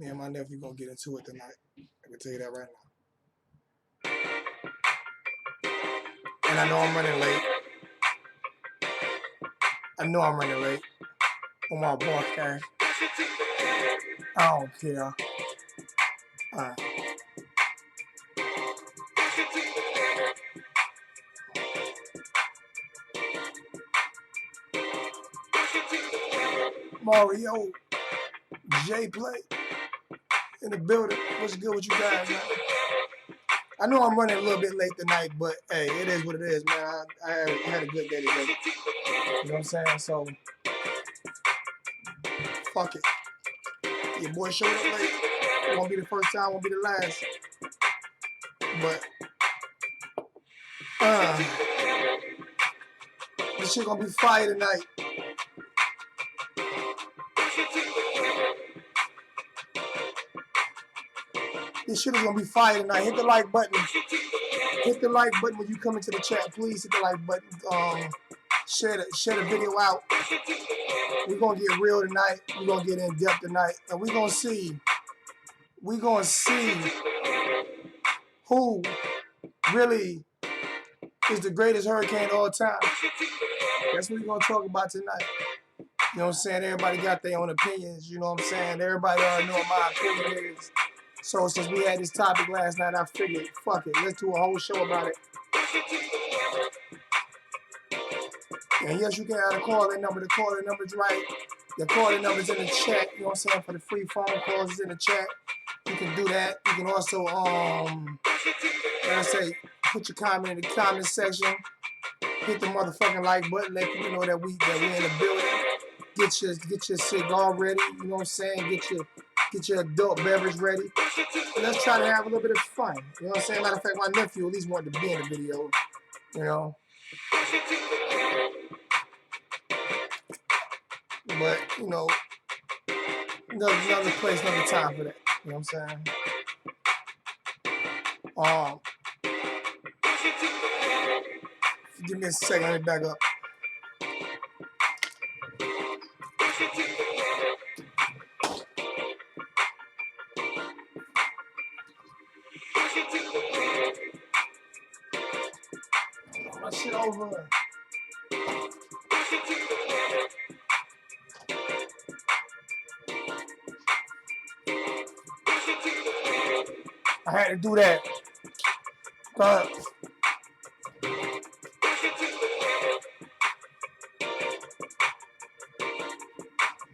Me and my nephew gonna get into it tonight. I can tell you that right now. And I know I'm running late. I know I'm running late on my broadcast. I don't care. Alright. Mario, J Play in the building. What's good with you guys, man? I know I'm running a little bit late tonight, but hey, it is what it is, man. I had a good day today. You know what I'm saying? So, fuck it. Your boy showed up late. It won't be the first time, won't be the last. But, this shit gonna be fire tonight. This shit is gonna be fire tonight. Hit the like button. Hit the like button when you come into the chat. Please hit the like button. Share the video out. We're gonna get real tonight. We're gonna get in depth tonight, and we're gonna see who really is the greatest hurricane of all time. That's what we're gonna talk about tonight. You know what I'm saying? Everybody got their own opinions. You know what I'm saying? Everybody already know what my opinion is. So since we had this topic last night, I figured, fuck it, let's do a whole show about it. And yes, you can add a call-in number. The call-in number's right. The call-in number's in the chat. You know what I'm saying? For the free phone calls, is in the chat. You can do that. You can also, like I say, put your comment in the comment section. Hit the motherfucking like button. Let people know that we in the building. Get your cigar ready. You know what I'm saying? Get your adult beverage ready. And let's try to have a little bit of fun. You know what I'm saying? Matter of fact, my nephew at least wanted to be in the video. You know. But, you know, another place, another time for that. You know what I'm saying? Give me a second, let me back up. My shit over. I had to do that.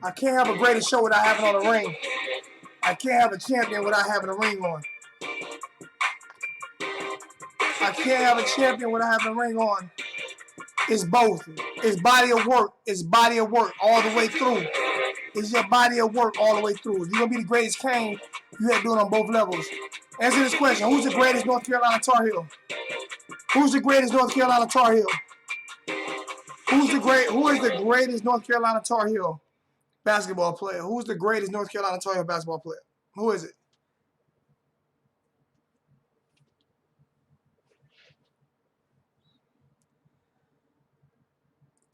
I can't have a greatest show without having on a ring. I can't have a champion without having a ring on. I can't have a champion without having a ring on. It's both. It's body of work. It's body of work all the way through. It's your body of work all the way through. If you're going to be the greatest Kane, you have to do it on both levels. Answer this question. Who's the greatest North Carolina Tar Heel? Who's the greatest North Carolina Tar Heel? Who is the greatest North Carolina Tar Heel basketball player? Who's the greatest North Carolina Tar Heel basketball player? Who is it?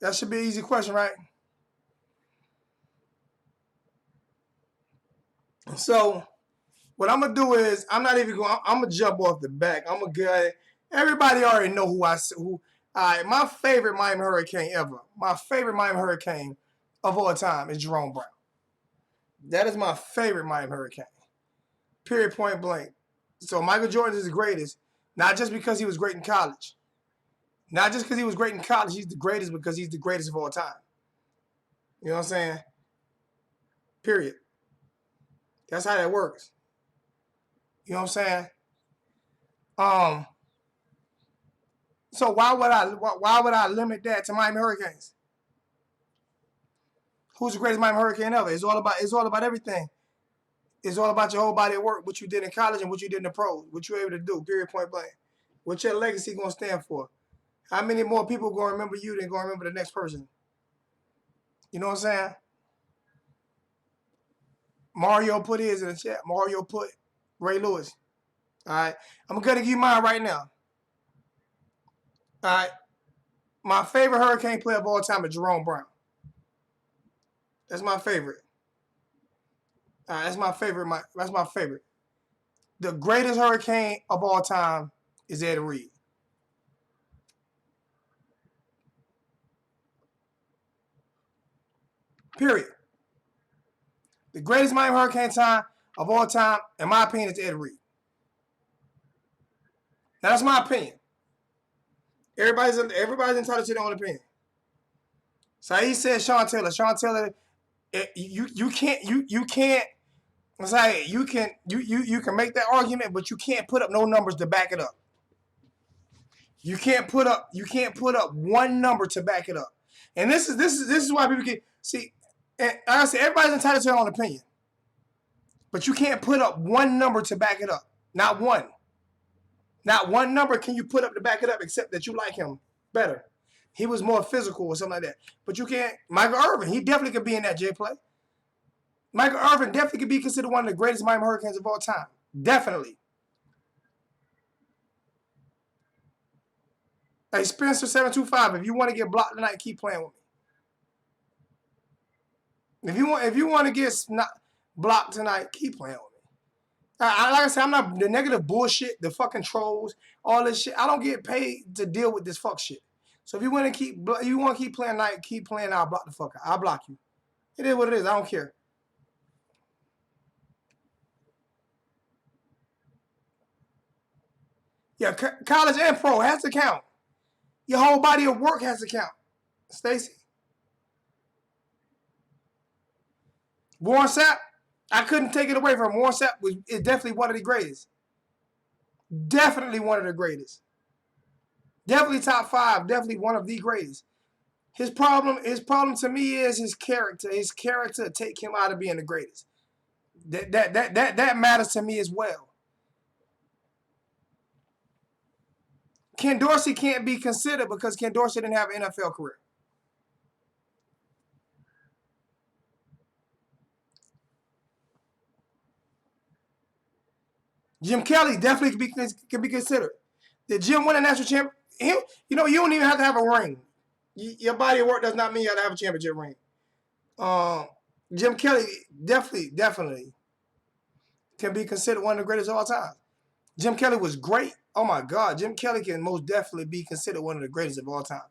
That should be an easy question, right? So what I'm gonna do is I'm gonna jump off the back. I'm gonna get everybody already know who. All right, my favorite Miami Hurricane ever. My favorite Miami Hurricane of all time is Jerome Brown. That is my favorite Miami Hurricane. Period, point blank. So Michael Jordan is the greatest, not just because he was great in college. Not just because he was great in college, he's the greatest because he's the greatest of all time. You know what I'm saying? Period. That's how that works. You know what I'm saying? So why would I limit that to Miami Hurricanes? Who's the greatest Miami Hurricane ever? It's all about everything. It's all about your whole body of work, what you did in college and what you did in the pros, what you were able to do, period, point blank. What your legacy gonna stand for? How many more people gonna remember you than gonna remember the next person? You know what I'm saying? Mario put his in the chat. Mario put Ray Lewis. All right. I'm gonna give you mine right now. All right. My favorite Hurricane player of all time is Jerome Brown. That's my favorite. That's my favorite. That's my favorite. The greatest Hurricane of all time is Ed Reed. Period. The greatest Miami Hurricane time of all time, in my opinion, is Ed Reed. Now, that's my opinion. Everybody's entitled to their own opinion. So he said Sean Taylor. Sean Taylor, you can't. It's like you can make that argument, but you can't put up no numbers to back it up. You can't put up one number to back it up. And this is why people get see. And like I said, everybody's entitled to their own opinion, but you can't put up one number to back it up. Not one. Not one number can you put up to back it up, except that you like him better. He was more physical or something like that. But you can't. Michael Irvin, he definitely could be in that J play. Michael Irvin definitely could be considered one of the greatest Miami Hurricanes of all time. Definitely. Hey, Spencer 725, if you want to get blocked tonight, keep playing with me. If you want to get blocked tonight, keep playing with me. Like I said, I'm not the negative bullshit, the fucking trolls, all this shit. I don't get paid to deal with this fuck shit. So if you want to keep playing tonight, keep playing. I'll block the fucker. I'll block you. It is what it is. I don't care. Yeah, college and pro has to count. Your whole body of work has to count. Stacy. Warren Sapp, I couldn't take it away from him. Warren Sapp is definitely one of the greatest. Definitely one of the greatest. Definitely top 5. Definitely one of the greatest. His problem to me is his character. His character take him out of being the greatest. That matters to me as well. Ken Dorsey can't be considered because Ken Dorsey didn't have an NFL career. Jim Kelly definitely can be considered. Did Jim win a national championship? You don't even have to have a ring. Your body of work does not mean you have to have a championship ring. Jim Kelly definitely can be considered one of the greatest of all time. Jim Kelly was great. Oh my God, Jim Kelly can most definitely be considered one of the greatest of all time.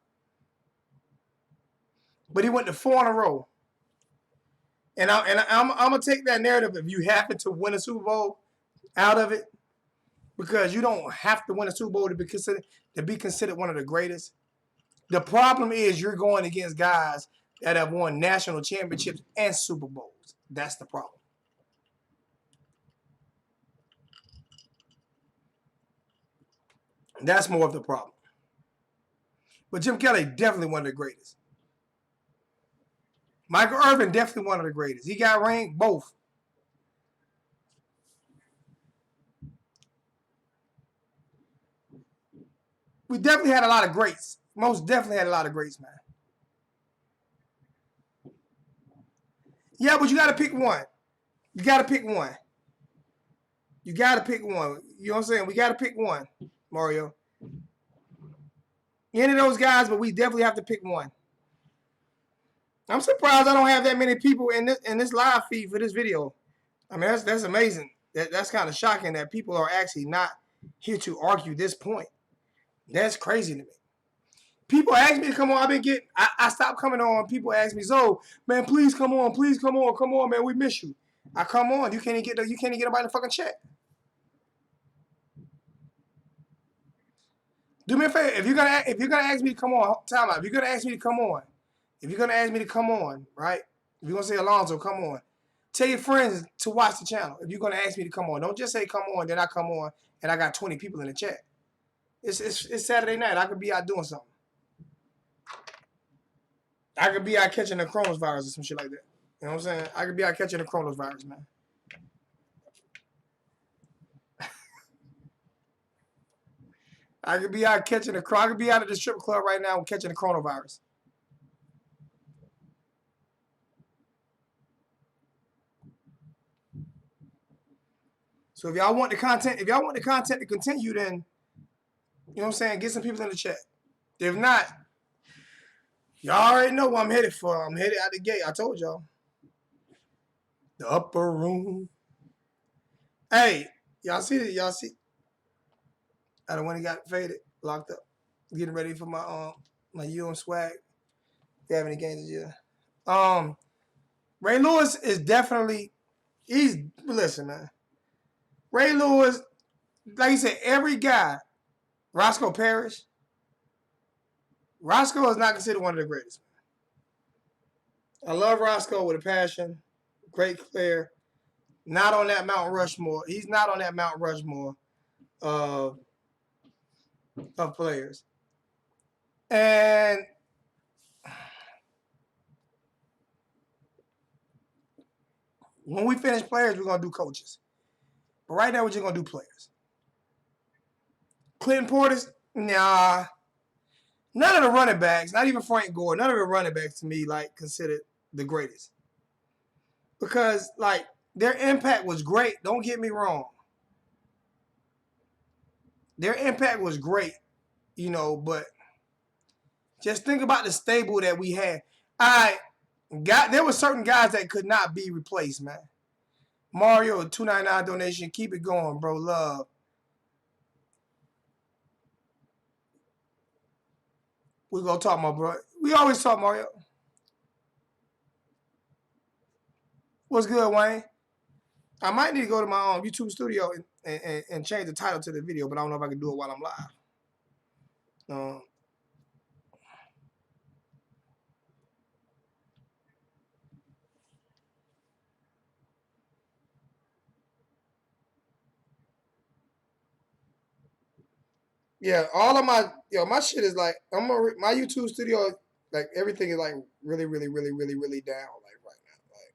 But he went to 4 in a row. And I'm gonna take that narrative if you happen to win a Super Bowl out of it, because you don't have to win a Super Bowl to be considered one of the greatest. The problem is you're going against guys that have won national championships and Super Bowls. That's the problem. That's more of the problem. But Jim Kelly, definitely one of the greatest. Michael Irvin, definitely one of the greatest. He got ranked both. We definitely had a lot of greats. Most definitely had a lot of greats, man. Yeah, but you got to pick one. You got to pick one. You got to pick one. You know what I'm saying? We got to pick one, Mario. Any of those guys, but we definitely have to pick one. I'm surprised I don't have that many people in this live feed for this video. I mean, that's amazing. That's kind of shocking that people are actually not here to argue this point. That's crazy to me. People ask me to come on. I stopped coming on. People ask me, "So, man, please come on, come on, man. We miss you." I come on. You can't even get nobody to fucking chat. Do me a favor. If you're gonna ask me to come on, time out. If you're gonna ask me to come on, right? If you're gonna say Alonzo, come on. Tell your friends to watch the channel. If you're gonna ask me to come on, don't just say come on, then I come on and I got 20 people in the chat. It's Saturday night. I could be out doing something. I could be out catching the coronavirus or some shit like that. You know what I'm saying? I could be out catching the coronavirus, man. I could be out at the strip club right now catching the coronavirus. So if y'all want the content to continue, then you know what I'm saying, get some people in the chat. If not, y'all already know what I'm headed for. I'm headed out the gate. I told y'all. The upper room. Hey, y'all see it? Y'all see? I don't want to got faded, locked up, getting ready for my U swag. They have any games this year? Ray Lewis is definitely listen, man. Ray Lewis, like you said, every guy, Roscoe Parrish, Roscoe is not considered one of the greatest. I love Roscoe with a passion. Great player. Not on that Mount Rushmore. He's not on that Mount Rushmore of players. And when we finish players, we're going to do coaches. But right now, we're just going to do players. Clinton Portis, nah. None of the running backs, not even Frank Gore, none of the running backs to me, like, considered the greatest. Because, like, their impact was great. Don't get me wrong. Their impact was great, you know, but just think about the stable that we had. There were certain guys that could not be replaced, man. Mario, $2.99 donation. Keep it going, bro. Love. We gonna talk, my bro. We always talk, Mario. What's good, Wayne? I might need to go to my YouTube studio and change the title to the video, but I don't know if I can do it while I'm live. Yeah, all of my shit is like my YouTube studio, like everything is like really, really, really, really, really down like right now. Like,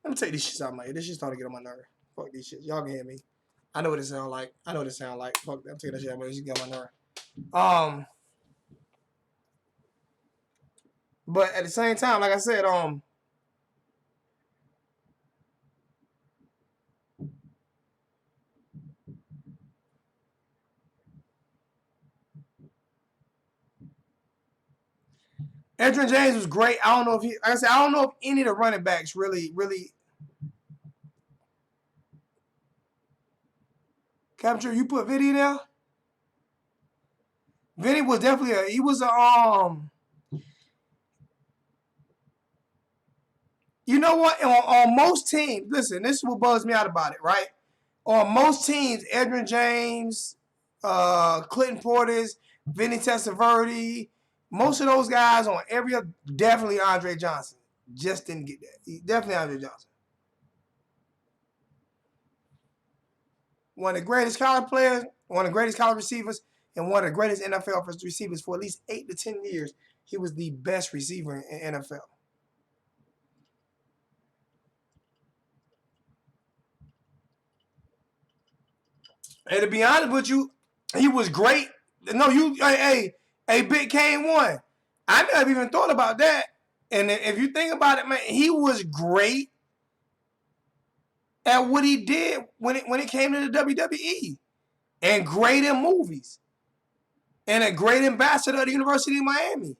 let me take these shits out of my ear. This shit's starting to get on my nerve. Fuck these shits. Y'all can hear me. I know what it sound like. Fuck that. I'm taking that shit out of my ear. This shit get on my nerve. But at the same time, like I said, Edgerrin James was great. I don't know if I don't know if any of the running backs really. Capture, you put Vinny there? Vinny was definitely you know what? On most teams, listen, this is what bugs me out about it, right? On most teams, Edgerrin James, Clinton Portis, Vinny Testaverde, most of those guys on every other, definitely Andre Johnson. Just didn't get that. Definitely Andre Johnson. One of the greatest college players, one of the greatest college receivers, and one of the greatest NFL receivers for at least 8 to 10 years. He was the best receiver in NFL. And to be honest with you, he was great. No, Big Kane won. I never even thought about that. And if you think about it, man, he was great at what he did when it came to the WWE, and great in movies, and a great ambassador of the University of Miami.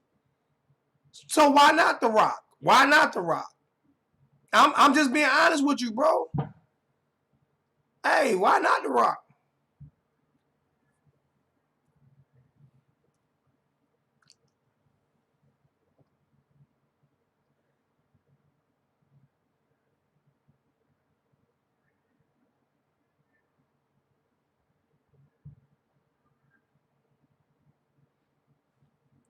So why not The Rock? Why not The Rock? I'm just being honest with you, bro. Hey, why not The Rock?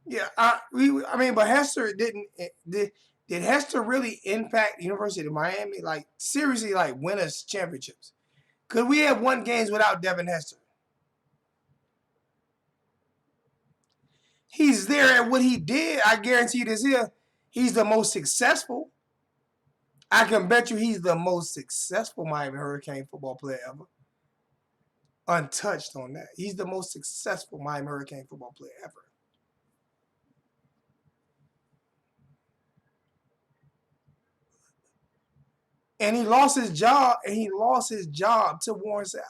Yeah, but Hester didn't. Did Hester really impact the University of Miami? Like, seriously, like, win us championships? Could we have won games without Devin Hester? He's there at what he did. I guarantee this here. He's the most successful. I can bet you he's the most successful Miami Hurricane football player ever. Untouched on that. He's the most successful Miami Hurricane football player ever. And he lost his job, to Warren Sapp.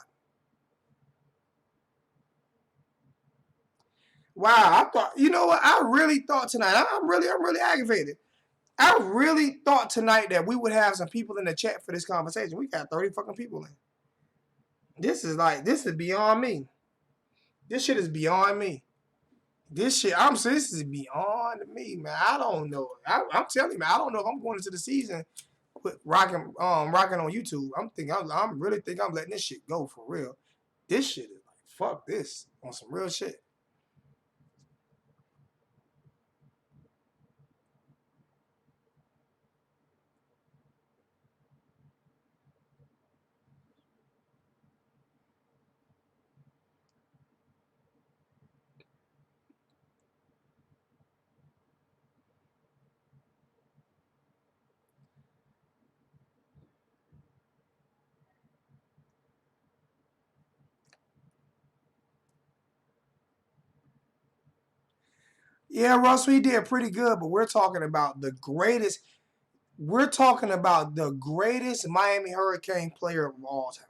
Wow, I thought, you know what? I really thought tonight. I'm really aggravated. I really thought tonight that we would have some people in the chat for this conversation. We got 30 fucking people in. This is beyond me. This shit is beyond me. This is beyond me, man. I don't know. I'm telling you, man, I don't know if I'm going into the season with rocking on YouTube. I'm really think I'm letting this shit go for real. This shit is like, fuck this on some real shit. Yeah, Russell, he did pretty good, but we're talking about the greatest. We're talking about the greatest Miami Hurricane player of all time.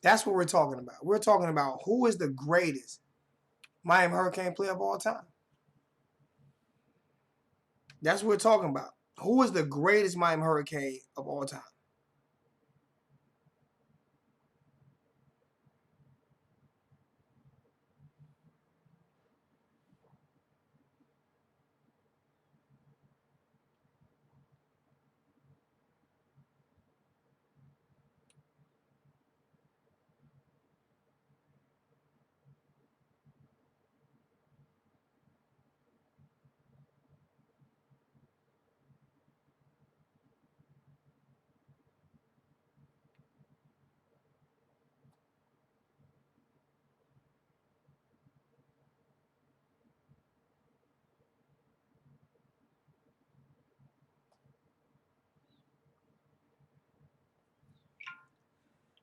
That's what we're talking about. We're talking about who is the greatest Miami Hurricane player of all time. That's what we're talking about. Who is the greatest Miami Hurricane of all time?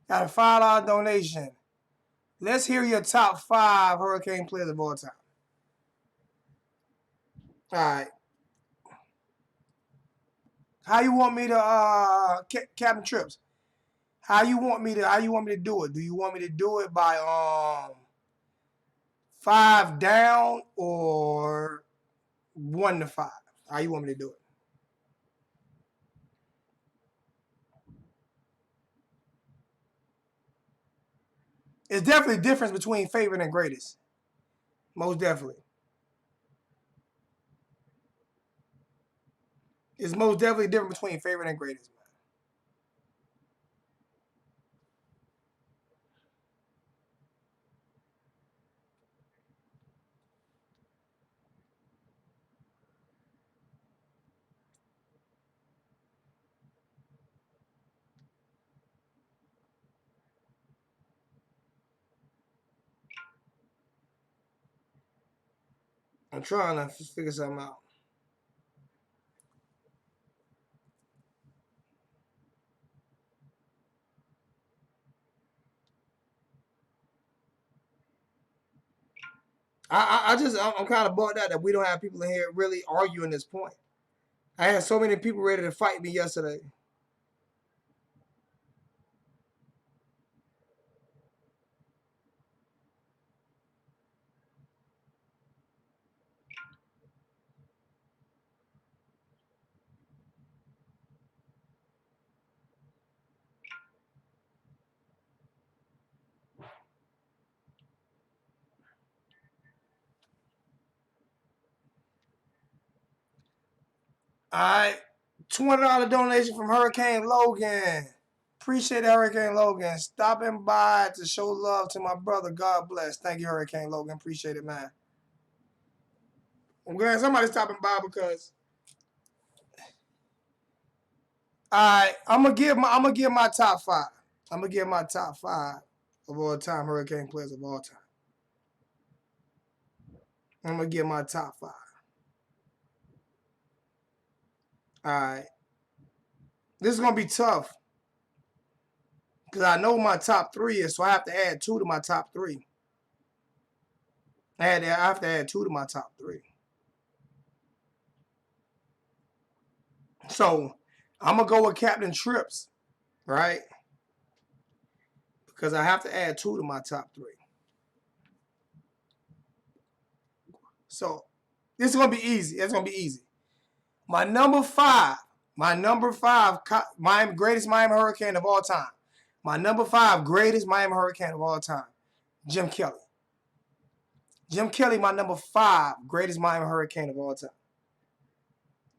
Got a $5 donation. Let's hear your top 5 Hurricane players of all time. All right. How you want me to Captain Trips? How you want me to do it? Do you want me to do it by 5 down or 1 to 5? How you want me to do it? It's definitely a difference between favorite and greatest. Most definitely. It's most definitely different between favorite and greatest, man. I'm trying to figure something out. I'm kind of bummed out that we don't have people in here really arguing this point. I had so many people ready to fight me yesterday. All right, $20 donation from Hurricane Logan. Appreciate Hurricane Logan stopping by to show love to my brother. God bless. Thank you, Hurricane Logan. Appreciate it, man. I'm glad somebody's stopping by because I'm gonna give my top 5. I'm gonna give my top 5 of all time Hurricane players of all time. I'm gonna give my top 5. All right, this is gonna be tough because I know my top 3 is, so I have to add 2 to my top 3. I have to add 2 to my top 3. So I'm gonna go with Captain Trips, right? Because I have to add 2 to my top 3. So this is gonna be easy. It's gonna be easy. My number five, Miami, greatest Miami Hurricane of all time. My number five greatest Miami Hurricane of all time, Jim Kelly. Jim Kelly, my number five greatest Miami Hurricane of all time.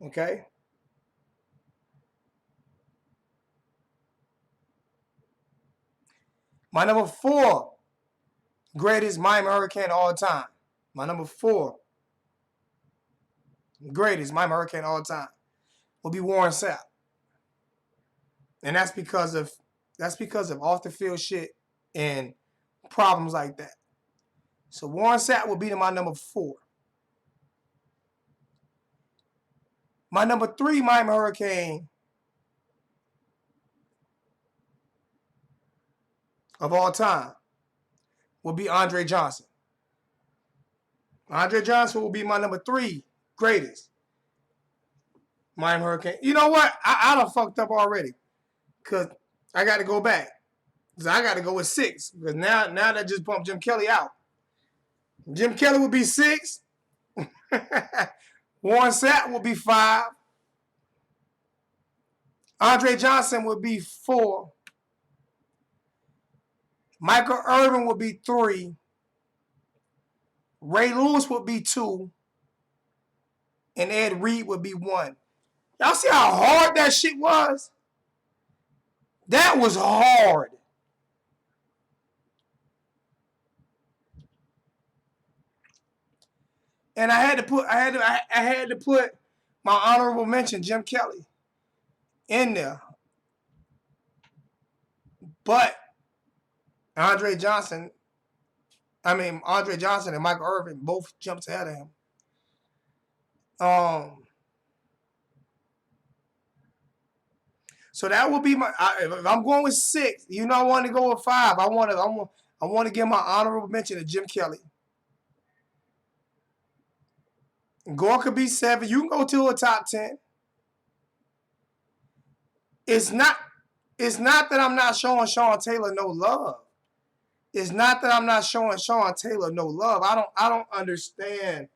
Okay. My number four greatest Miami Hurricane of all time. My number four greatest Miami Hurricane of all time will be Warren Sapp. And that's because of off the field shit and problems like that. So Warren Sapp will be my number four. My number three Miami Hurricane of all time will be Andre Johnson. Andre Johnson will be my number three greatest Miami Hurricane. You know what? I done fucked up already. Because I got to go back. Because I got to go with six. Because now that just bumped Jim Kelly out. Jim Kelly will be six. Warren Sapp will be five. Andre Johnson will be four. Michael Irvin will be three. Ray Lewis would be two. And Ed Reed would be one. Y'all see how hard that shit was? That was hard. And I had to put my honorable mention, Jim Kelly, in there. But Andre Johnson and Michael Irvin both jumped ahead of him. So that will be my. If I'm going with six, I want to go with five. I want to give my honorable mention to Jim Kelly. Gore could be seven. You can go to a top 10. It's not that I'm not showing Sean Taylor no love. It's not that I'm not showing Sean Taylor no love. I don't understand.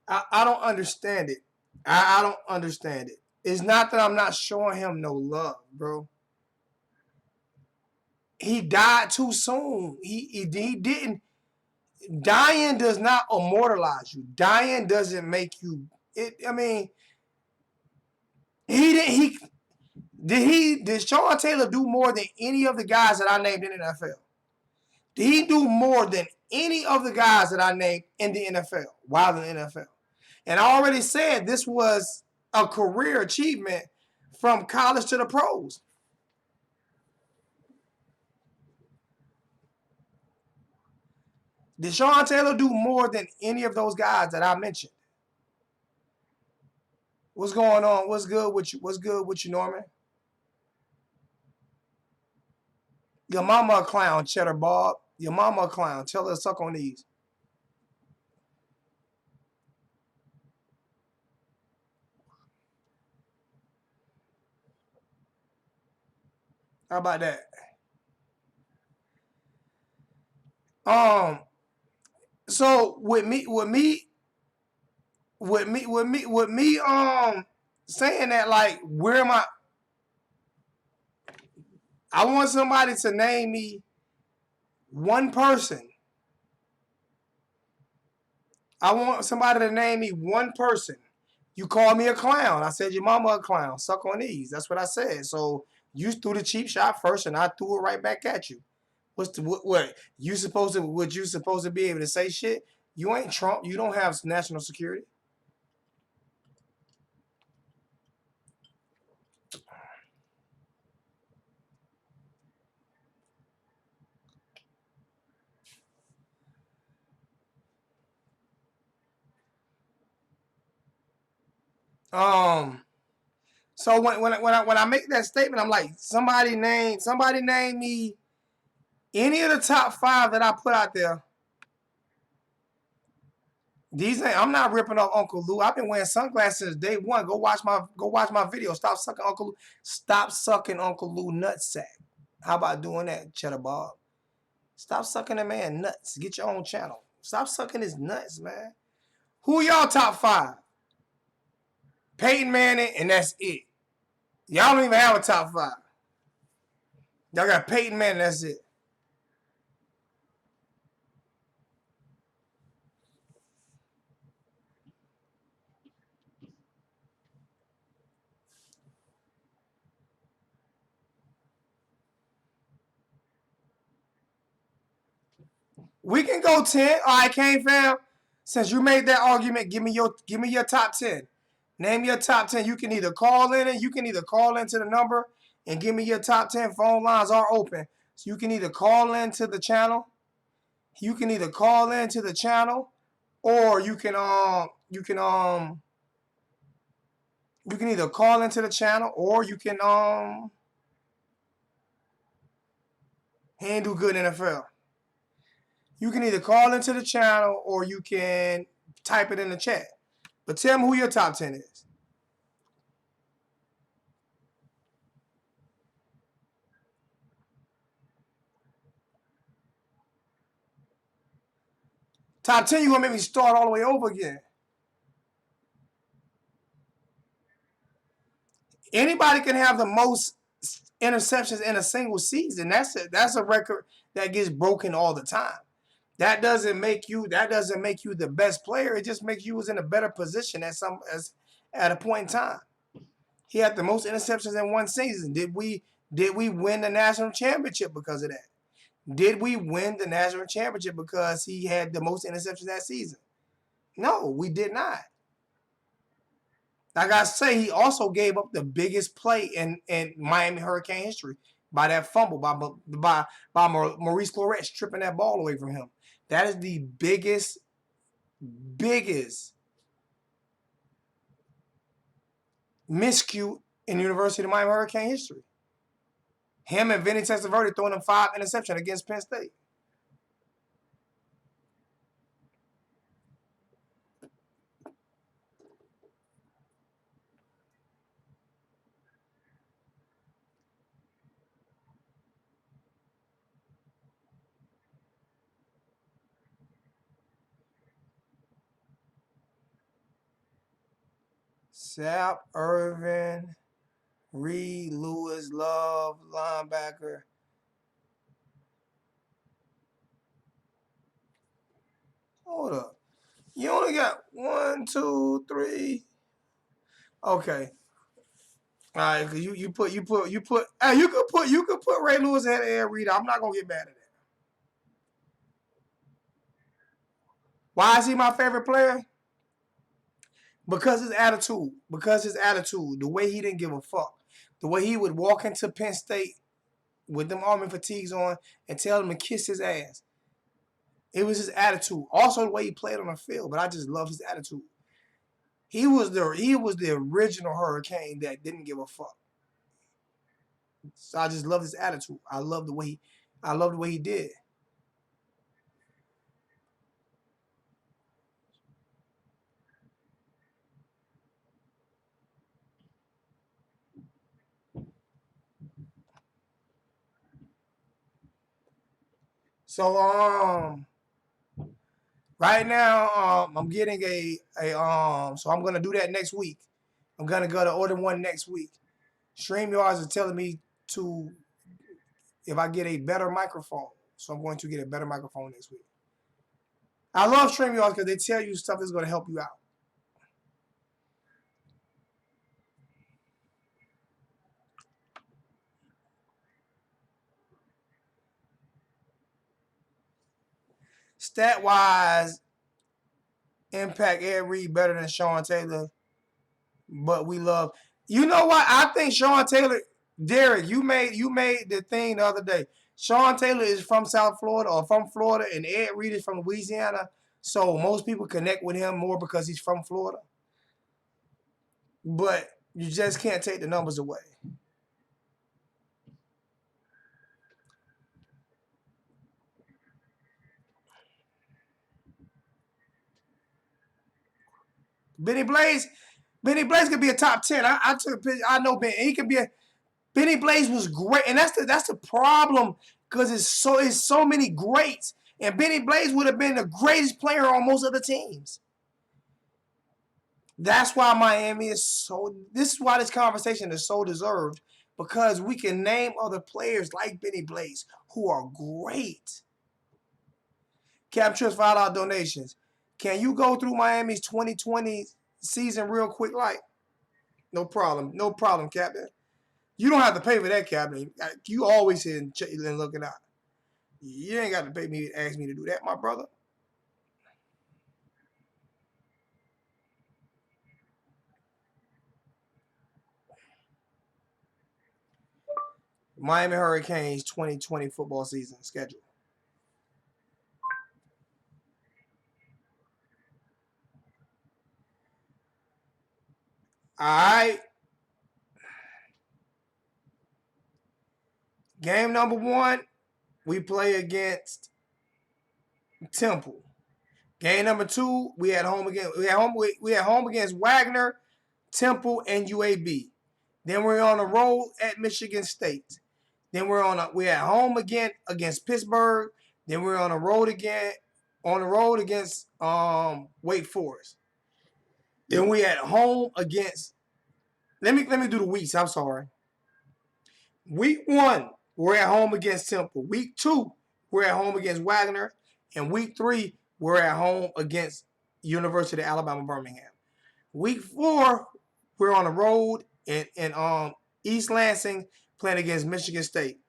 I don't understand it. I don't understand it. It's not that I'm not showing him no love, bro. He died too soon. He didn't. Dying does not immortalize you. Dying doesn't make you. Did Sean Taylor do more than any of the guys that I named in the NFL? Did he do more than any of the guys that I named in the NFL while in the NFL? And I already said this was a career achievement from college to the pros. Did Sean Taylor do more than any of those guys that I mentioned? What's going on? What's good with you? What's good with you, Norman? Your mama a clown, Cheddar Bob. Your mama a clown. Tell her to suck on these. How about that? So with me saying that, like, where am I want somebody to name me one person. I want somebody to name me one person. You call me a clown. I said your mama a clown. Suck on these. That's what I said. So you threw the cheap shot first, and I threw it right back at you. What you supposed to? Would you supposed to be able to say shit? You ain't Trump. You don't have national security. So when I make that statement, I'm like, somebody name me any of the top five that I put out there. I'm not ripping off Uncle Lou. I've been wearing sunglasses since day one. Go watch my video. Stop sucking Uncle Lou nutsack. How about doing that, Cheddar Bob? Stop sucking the man nuts. Get your own channel. Stop sucking his nuts, man. Who y'all top 5? Peyton Manning, and that's it. Y'all don't even have a top 5. Y'all got Peyton Manning, that's it. We can go 10. All right, Kane fam. Since you made that argument, give me your top 10. Name your top 10. You can either call in it, you can either call into the number and give me your top 10. Phone lines are open. So you can either call into the channel. You can either call into the channel, or you can either call into the channel, or you can handle good NFL. You can either call into the channel or you can type it in the chat. But tell me who your top 10 is. Top 10, you're going to make me start all the way over again. Anybody can have the most interceptions in a single season. That's a record that gets broken all the time. That doesn't make you the best player. It just makes you was in a better position at a point in time. He had the most interceptions in one season. Did we win the national championship because of that? Did we win the national championship because he had the most interceptions that season? No, we did not. Like I say, he also gave up the biggest play in Miami Hurricane history by that fumble by Maurice Clarett stripping that ball away from him. That is the biggest miscue in University of Miami Hurricane history. Him and Vinny Testaverde throwing them 5 interceptions against Penn State. Sapp, Irvin, Reed, Lewis, Love, linebacker. Hold up. You only got 1, 2, 3. Okay. All right, cause you could put Ray Lewis ahead of Ed Reed. I'm not gonna get mad at that. Why is he my favorite player? Because his attitude. The way he didn't give a fuck. The way he would walk into Penn State with them Army fatigues on and tell them to kiss his ass. It was his attitude. Also the way he played on the field, but I just love his attitude. He was the original Hurricane that didn't give a fuck. So I just love his attitude. I love the way he did. So right now I'm getting so I'm gonna do that next week. I'm gonna go to order one next week. StreamYards is telling me to if I get a better microphone. So I'm going to get a better microphone next week. I love StreamYards because they tell you stuff that's going to help you out. Stat-wise, impact Ed Reed better than Sean Taylor, but we love. You know what? I think Sean Taylor, Derek, you made the thing the other day. Sean Taylor is from South Florida or from Florida, and Ed Reed is from Louisiana. So most people connect with him more because he's from Florida. But you just can't take the numbers away. Benny Blaze could be a top 10. I took a picture. I know Ben. He could be Benny Blaze was great, and that's the problem because it's so many greats, and Benny Blaze would have been the greatest player on most of the teams. That's why Miami is so. This is why this conversation is so deserved, because we can name other players like Benny Blaze who are great. Cap Trips $5 donations. Can you go through Miami's 2020 season real quick? Like, no problem, no problem, Captain. You don't have to pay for that, Captain. You always here and looking out. You ain't got to pay me to ask me to do that, my brother. Miami Hurricanes 2020 football season schedule. All right. Game number 1, we play against Temple. Game number 2, we had home against Wagner, Temple, and UAB. Then we're on the road at Michigan State. Then we're at home again against Pittsburgh. Then we're on the road against Wake Forest. Then we at home against. Let me do the weeks. I'm sorry. Week 1, we're at home against Temple. Week 2, we're at home against Wagner, and week 3, we're at home against University of Alabama Birmingham. Week 4, we're on the road in East Lansing playing against Michigan State.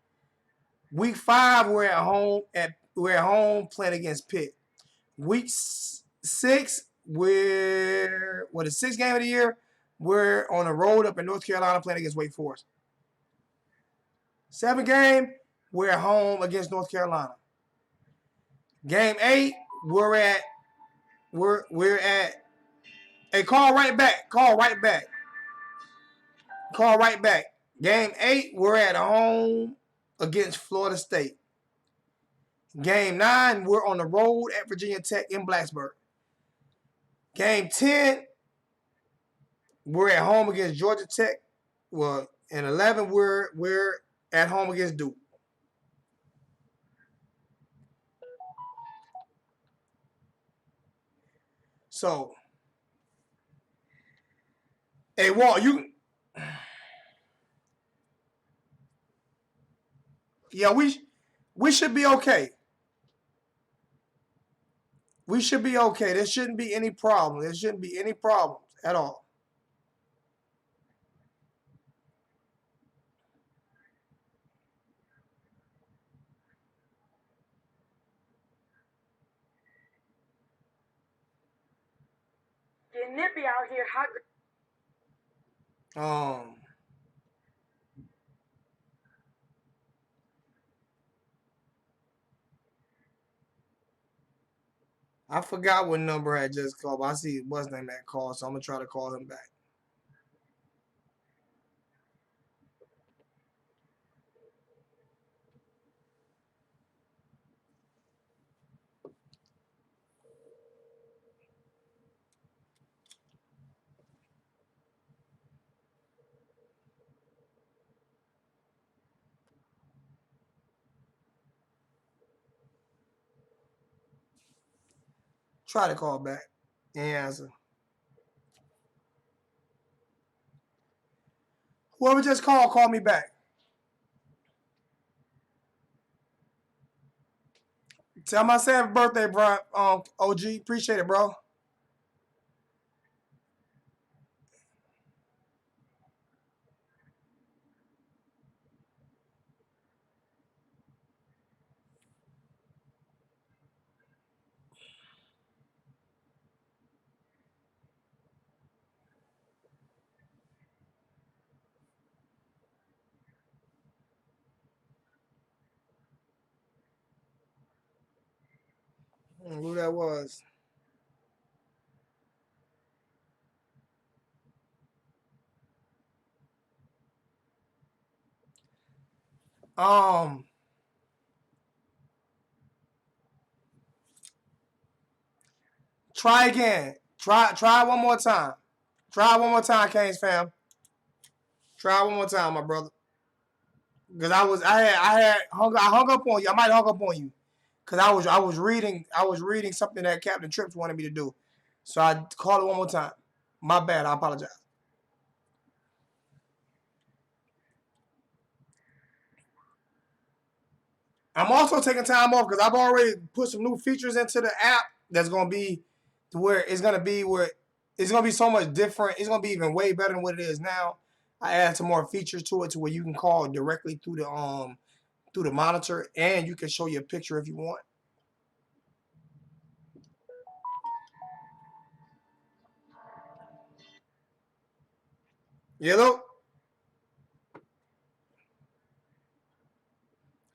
Week 5, we're at home playing against Pitt. Week 6, the 6th game of the year, we're on the road up in North Carolina playing against Wake Forest. 7th game, we're at home against North Carolina. Game 8, we're at. Hey, call right back. Game 8, we're at home against Florida State. Game 9, we're on the road at Virginia Tech in Blacksburg. Game 10, we're at home against Georgia Tech. Well, in 11, we're at home against Duke. So, hey, Walt, yeah, we should be okay. We should be okay. There shouldn't be any problem. There shouldn't be any problems at all. Getting nippy out here. I forgot what number I just called, but I see what's name that call, so I'm gonna try to call him back. Try to call back. And answer. Whoever just called, call me back. Tell my happy birthday, bro. OG, appreciate it, bro. Who that was? Try again. Try one more time. Try one more time, Canes fam. Try one more time, my brother. Because I hung up on you. I might hung up on you. Because I was reading something that Captain Trips wanted me to do. So I called it one more time. My bad. I apologize. I'm also taking time off because I've already put some new features into the app that's gonna be to where it's gonna be so much different. It's gonna be even way better than what it is now. I added some more features to it to where you can call directly through the monitor and you can show your picture if you want. Yellow?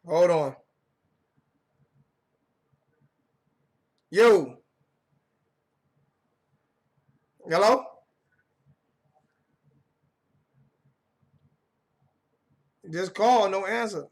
Hold on. Yo. Hello? Just call, no answer.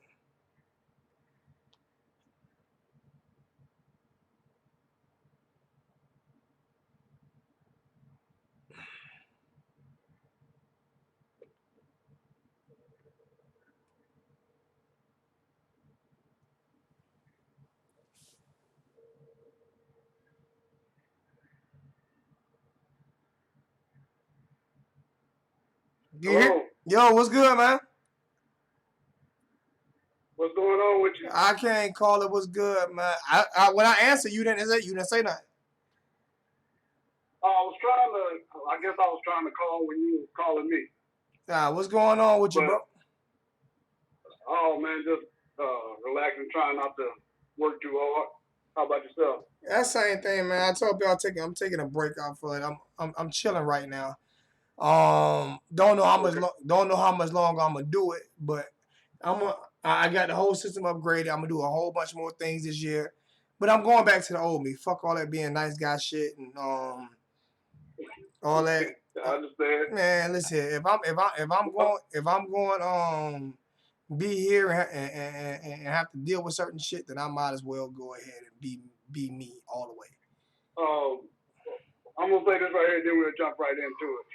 You hear? Yo, what's good, man? What's going on with you? I can't call it what's good, man. When I answered, you didn't say nothing. I guess I was trying to call when you were calling me. What's going on with you, bro? Oh, man, just relaxing, trying not to work too hard. How about yourself? That same thing, man. I told y'all I'm taking a break off of it. I'm chilling right now. Don't know how much longer I'm gonna do it, but I got the whole system upgraded. I'm gonna do a whole bunch more things this year, but I'm going back to the old me. Fuck all that being nice guy shit and all that. I understand. Man, listen, if I'm going be here and have to deal with certain shit, then I might as well go ahead and be me all the way. I'm gonna say this right here, then we'll jump right into it.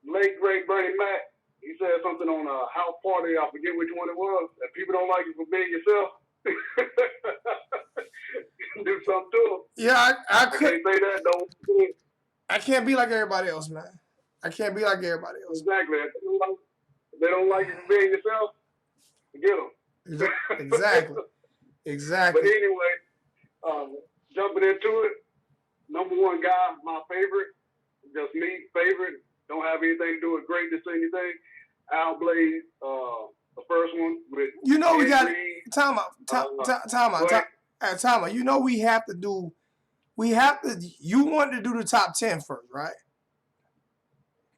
Late great Bernie Mac, he said something on a house party. I forget which one it was. That people don't like you for being yourself. Do something to them. Yeah, I couldn't say that though. I can't be like everybody else, man. I can't be like everybody else. Exactly. If they don't like you for being yourself, forget them. Exactly. But anyway, jumping into it, number one guy, my favorite, just me, favorite, don't have anything to do with greatness or anything. Al Blaze, the first one with we got time out. You know you wanted to do the top 10 first, right?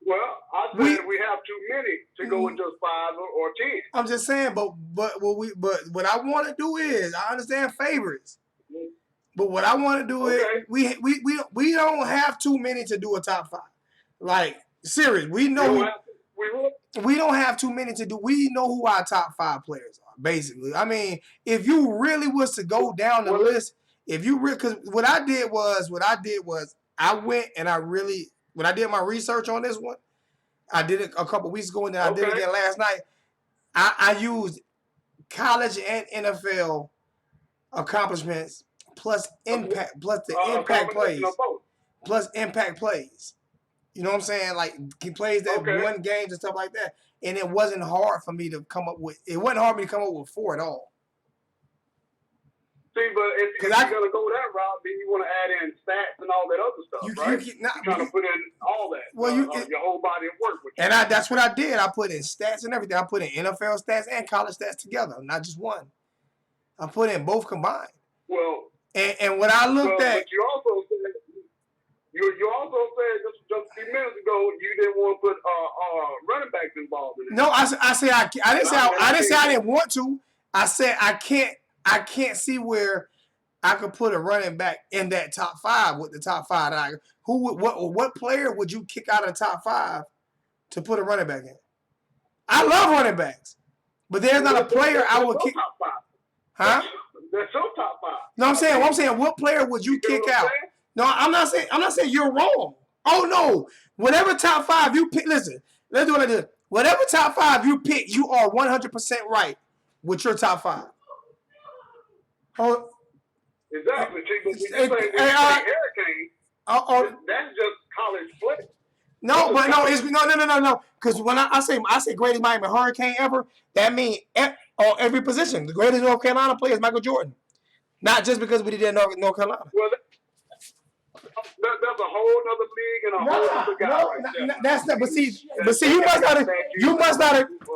Well, I said we have too many to go with just 5 or 10. I'm just saying, but what I want to do is I understand favorites, but what I want to do is we don't have too many to do a top 5. Like serious, we know we don't have too many to do. We know who our top 5 players are. Basically, I mean, if you really was to go down the list, because what I did was I went and when I did my research on this one, I did it a couple weeks ago and then I did it again last night. I used college and NFL accomplishments plus impact, plus the impact plays, plus impact plays. You know what I'm saying? Like he plays that won games and stuff like that. And it wasn't hard for me to come up with. It wasn't hard for me to come up with 4 at all. See, but if you're going to go that route, then you want to add in stats and all that other stuff, right? You're trying to put in all that, your whole body of work. That's what I did. I put in stats and everything. I put in NFL stats and college stats together, not just one. I put in both combined. Well, and what I looked at. But you also said just a few minutes ago you didn't want to put running backs involved in it. No, I didn't say I didn't want to. I said I can't see where I could put a running back in that top 5 with the top 5. What player would you kick out of the top 5 to put a running back in? I love running backs, but there's not a player I would kick. Top 5. Huh? That's your top 5. No, I'm saying what player would you kick out? No, I'm not saying you're wrong. Oh no, whatever top 5 you pick. Listen, let's do it like this. Whatever top 5 you pick, you are 100% right with your top 5. Exactly. But you say Hurricane. That's just college play. No, but no, it's no. Because when I say greatest Miami Hurricane ever, that means on every position. The greatest North Carolina player is Michael Jordan. Not just because we did that in North Carolina. Well, that's a whole other league and a whole other guy. No, that's not. But see, you must not.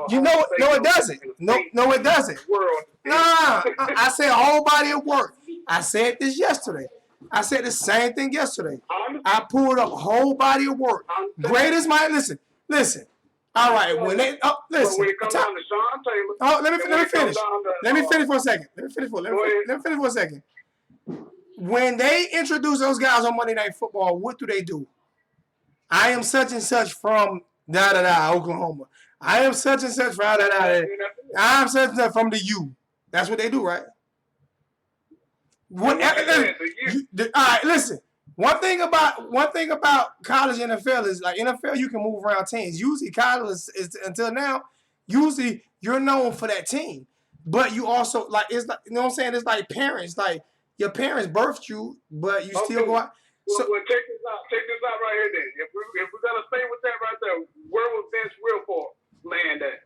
You know, no, it doesn't. No, it doesn't. No, I said a whole body of work. I said this yesterday. I said the same thing yesterday. I pulled up a whole body of work. Greatest Miami. Listen. All right, when they listen. When it comes down to Sean Taylor. Oh, let me finish. Let me finish for a second. Let me finish for a second. When they introduce those guys on Monday Night Football, what do? I am such and such from Oklahoma. I am such and such from I'm such and such from the U. That's what they do, right? All right, listen. One thing about college NFL is like NFL, you can move around teams. Usually college is until now, usually you're known for that team. But you also like it's like, you know what I'm saying? It's like parents, like your parents birthed you, but you still go out. So check this out right here then. If we're gonna stay with that right there, where was Vince Wilfork land at?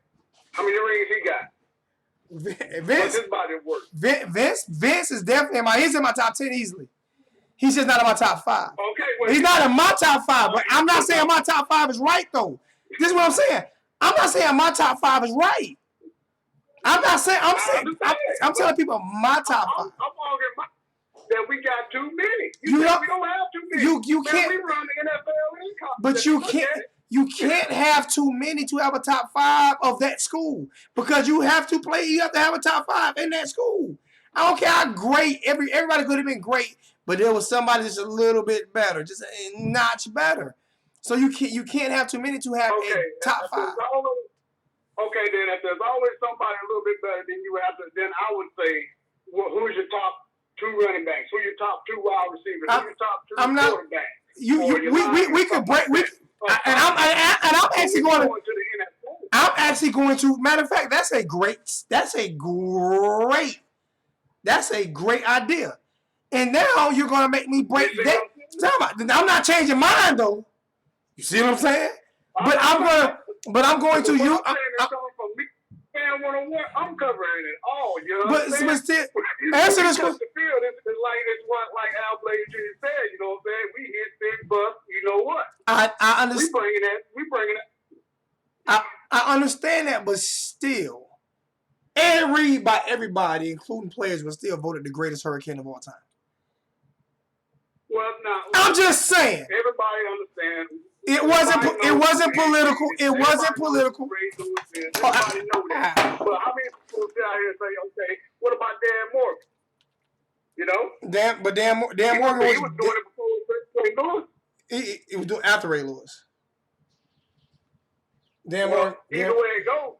How many rings he got? What's his body of work? Vince is definitely he's in my top 10 easily. He's just not in my top 5. Okay, well, he's not in my top 5, but I'm not saying my top 5 is right though. This is what I'm saying. I'm not saying my top 5 is right. I'm telling people my top 5. I'm arguing that we got too many. We don't have too many. You can't. We run the NFL in college. But you can't have too many to have a top 5 of that school because you have to have a top 5 in that school. I don't care how great everybody could have been great, but there was somebody that's a little bit better, just a notch better. So you can't have too many to have a top 5. Okay, then if there's always somebody a little bit better, then I would say, well, who's your top 2 running backs? Who your top 2 wide receivers? Who your top 2 quarterbacks? We could break. I'm actually going to. I'm actually going to. Matter of fact, that's a great idea. And now you're going to make me break that. I'm not changing mine though. You see what I'm saying? But I'm going to you. I'm covering it all, you know. But still, answer this question. It's like Al Blades Jr. said, you know what I'm saying? We hit big bucks, you know what? I understand. We bringing that. I understand that, but still, everybody, including players, was still voted the greatest Hurricane of all time. Well, now I'm just saying. Everybody understands. It wasn't political. It wasn't political. Everybody know that. But how many people sit out here and say, okay, what about Dan Morgan? You know? Dan Morgan he was doing it before Ray Lewis. He was doing after Ray Lewis. Dan Morgan. Either way it goes.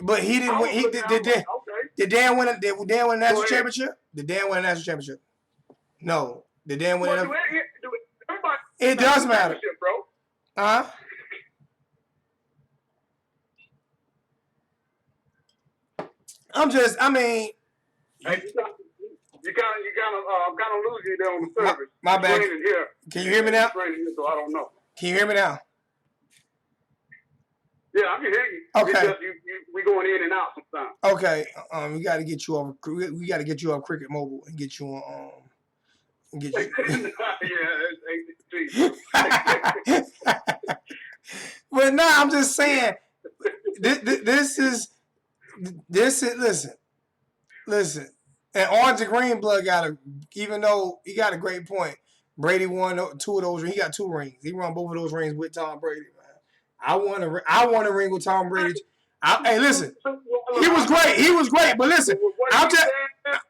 But he didn't win. Did Dan win a national championship? Did Dan win a national championship? No. Did Dan win a It does matter, bro. I mean. Hey, you kind of losing you there on the service. My bad. Here. Can you hear me now? Here, so I don't know. Can you hear me now? Yeah, I can hear you. Okay. It's just we going in and out sometimes. Okay. We got to get you off. We got to get you off Cricket Mobile and get you on. And get you. But no, I'm just saying. This is. Listen. And Orange and Greenblood even though he got a great point, Brady won 2 of those. He got 2 rings. He won both of those rings with Tom Brady, man. I won a ring with Tom Brady. Hey, listen. He was great. But listen, I'm just. How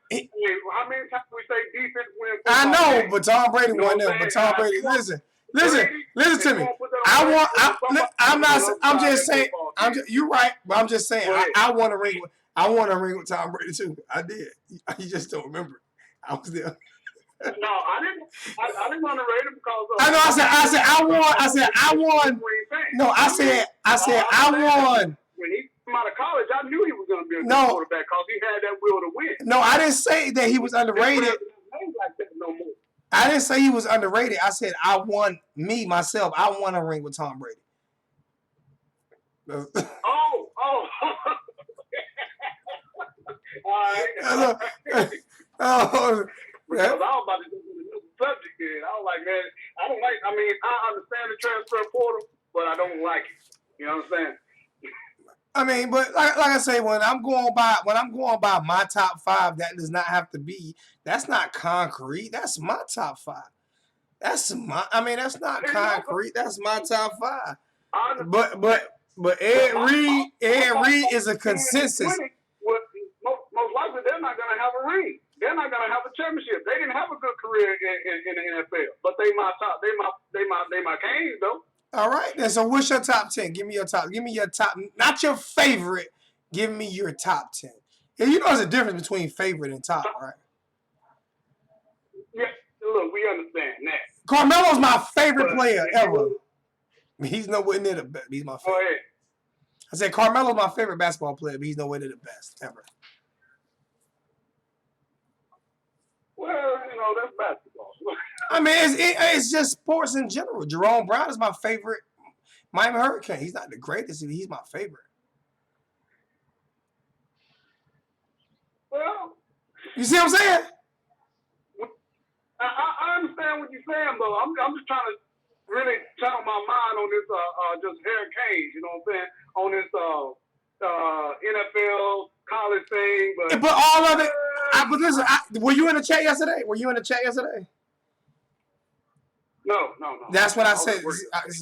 many times we say defense wins? I know, but Tom Brady won them. But Tom Brady, listen to me. I'm just saying. You're right, but I'm just saying. I won a ring. I won a ring with Tom Brady too. I did. You just don't remember. I was there. No, I didn't want to rate him because of. I know. I said I won. No, I said I won. When he came out of college, I knew he was going to be a good quarterback because he had that will to win. No, I didn't say that he was underrated. I didn't say he was underrated. I said I won a ring with Tom Brady. Oh. All right. Because I was about to go to the subject then. I was like, man, I understand the transfer portal, but I don't like it. You know what I'm saying? I mean, but like I say, when I'm going by my top 5, that does not have to be. That's not concrete. That's my top 5. That's not concrete. That's my top 5. But Ed Reed is a consensus. Most likely, they're not going to have a ring. They're not going to have a championship. They didn't have a good career in the NFL, but they my Canes though. All right, then. So what's your top 10? Give me your top. Not your favorite. Give me your top 10. Yeah, you know there's a difference between favorite and top, right? Yeah, look, we understand that. Carmelo's my favorite player ever. He's nowhere near the best. He's my favorite. Go ahead. I said Carmelo's my favorite basketball player, but he's nowhere near the best ever. Well, that's basketball. I mean, it's just sports in general. Jerome Brown is my favorite Miami Hurricane. He's not the greatest. He's my favorite. Well, you see what I'm saying? I understand what you're saying, but I'm just trying to really channel my mind on this just Hurricanes. You know what I'm saying? On this NFL college thing, but all of it. But listen, were you in the chat yesterday? No. That's what I said.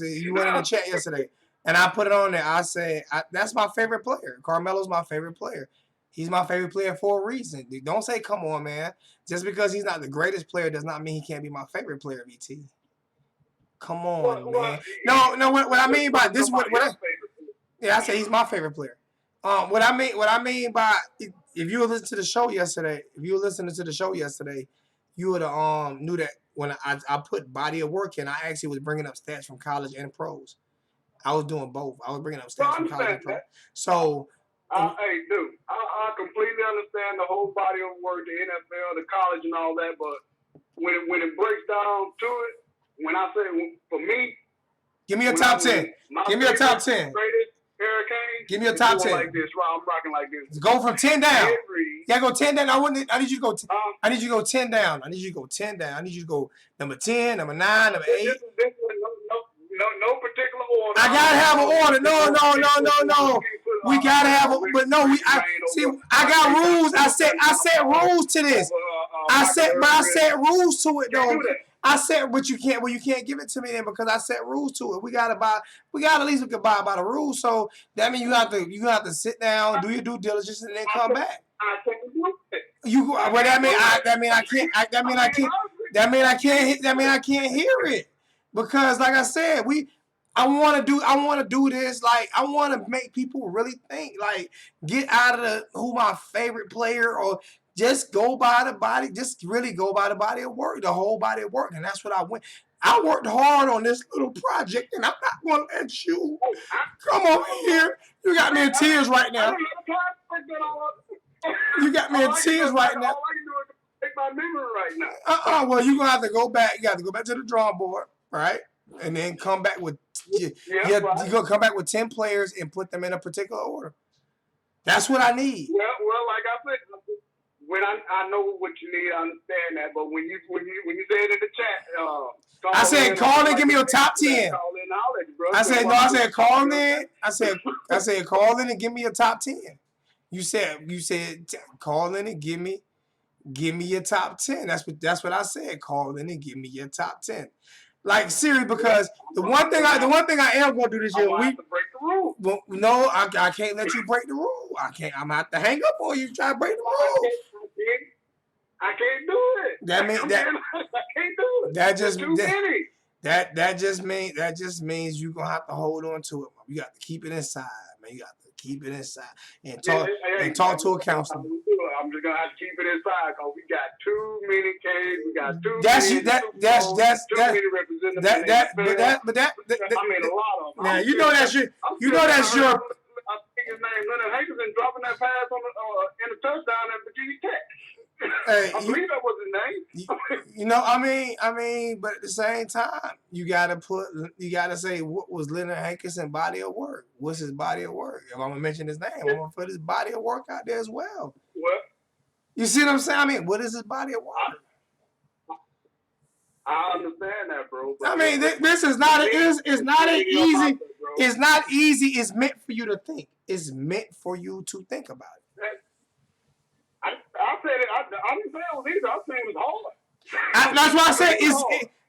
You went in the chat yesterday, and I put it on there. I said that's my favorite player. Carmelo's my favorite player. He's my favorite player for a reason. Don't say, "Come on, man." Just because he's not the greatest player does not mean he can't be my favorite player. VT. Come on, man. No. What I mean by this, I say he's my favorite player. What I mean by if you were listening to the show yesterday, you would have knew that when I put body of work in, I actually was bringing up stats from college and pros. I was doing both. I was bringing up stats from college and pro. So, hey, dude, I completely understand the whole body of work, the NFL, the college, and all that. But when it breaks down to it, when I say for me, give me a top 10. Give me a top 10. Hurricane. Give me a top 10. Like this, right? I'm rocking like this. Go from 10 down. Yeah, go 10 down. I need you to go. I need you to go 10 down. I need you to go 10 down. I need you to go number 10, number 9, number 8. No particular order. I gotta have an order. No. We gotta have but I got rules. I set rules to this. I set rules to it though. I said, but you can't. Well, you can't give it to me then because I set rules to it. We gotta at least abide by the rules. So that means you have to sit down, do your due diligence, and then come back. I can't do it. That mean I can't hear it because, like I said, I want to do this. Like I want to make people really think. Like get out of who my favorite player or. Just go by the body. Just really go by the body of work, the whole body of work, and that's what I went. I worked hard on this little project, and I'm not going to let you come over here. You got me in tears right now. You got me in tears right now. All I can do is take my memory right now. Well, you're gonna have to go back. You got to go back to the drawing board, right? And then come back with you're gonna come back with 10 players and put them in a particular order. That's what I need. Well, like I said. When I know what you need, I understand that. But when you said in the chat, I said call in, give me your top 10. I said call in. I said call in and give me your top 10. You said call in and give me your top 10. That's what I said. Call in and give me your top 10. Like serious, because the one thing I am gonna do this year. I have to break the rule. Well, no, I can't let you break the rule. I'm gonna have to hang up on you try to break the rule. I can't do it. I can't do it. That just means you're gonna have to hold on to it. You got to keep it inside, man. You got to keep it inside and talk to a counselor. I'm just gonna have to keep it inside because we got too many K's. We got too many representatives. I mean, a lot of them. Now you know that's your. I think his name Leonard Hankerson dropping that pass on in the touchdown at Virginia Tech. I believe that was his name. You know, I mean, but at the same time, you gotta say, what was Leonard Hankinson body of work? What's his body of work? If I'm gonna mention his name, I'm gonna put his body of work out there as well. Well, You see what I'm saying? I mean, what is his body of work? I understand that, bro. I mean, this is not it's not an easy. It's not easy. It's meant for you to think. It's meant for you to think about it. I said it. I didn't say it was easy. I said it was hard. That's why I said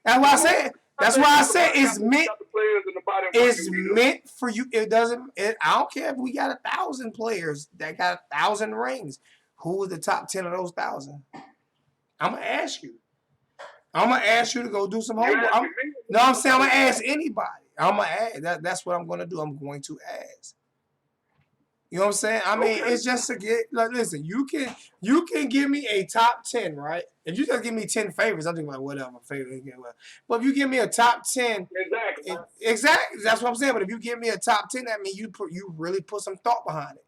that's why I said. That's why I said it's meant. It's meant for you. It doesn't. I don't care if we got 1,000 players that got 1,000 rings. Who was the top 10 of those 1,000? I'm gonna ask you. I'm gonna ask you to go do some homework. I'm saying I'm gonna ask anybody. I'm gonna ask. That's what I'm gonna do. I'm going to ask. You know what I'm saying? I mean, it's just to get. Like, listen, you can give me a top 10, right? If you just give me 10 favorites, I'm thinking like whatever favorite. But if you give me a top 10, exactly. That's what I'm saying. But if you give me a top 10, that means you really put some thought behind it.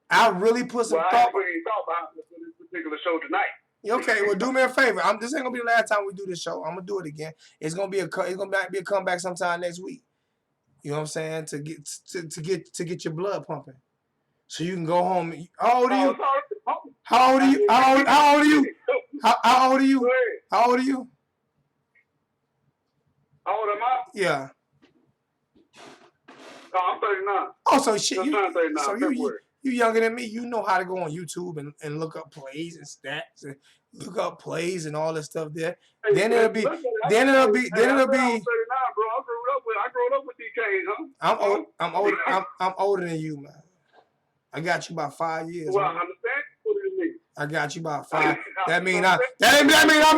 I really put some thought. I put any thought behind this particular show tonight. Okay, well, do me a favor. This ain't gonna be the last time we do this show. I'm gonna do it again. It's gonna be a comeback sometime next week. You know what I'm saying? To get your blood pumping, so you can go home. How old are you? How old are you? How old are you? How old are you? How old are you? How old am I? Yeah. No, I'm 39. Oh, so shit. You younger than me. You know how to go on YouTube and look up plays and stats and look up plays and all this stuff there. Hey, then it'll be. I'm 39, bro. I grew up with DKs, huh? I'm older than you, man. I got you about 5 years. Well, I man. understand what it means. I got you about 5. That mean I'm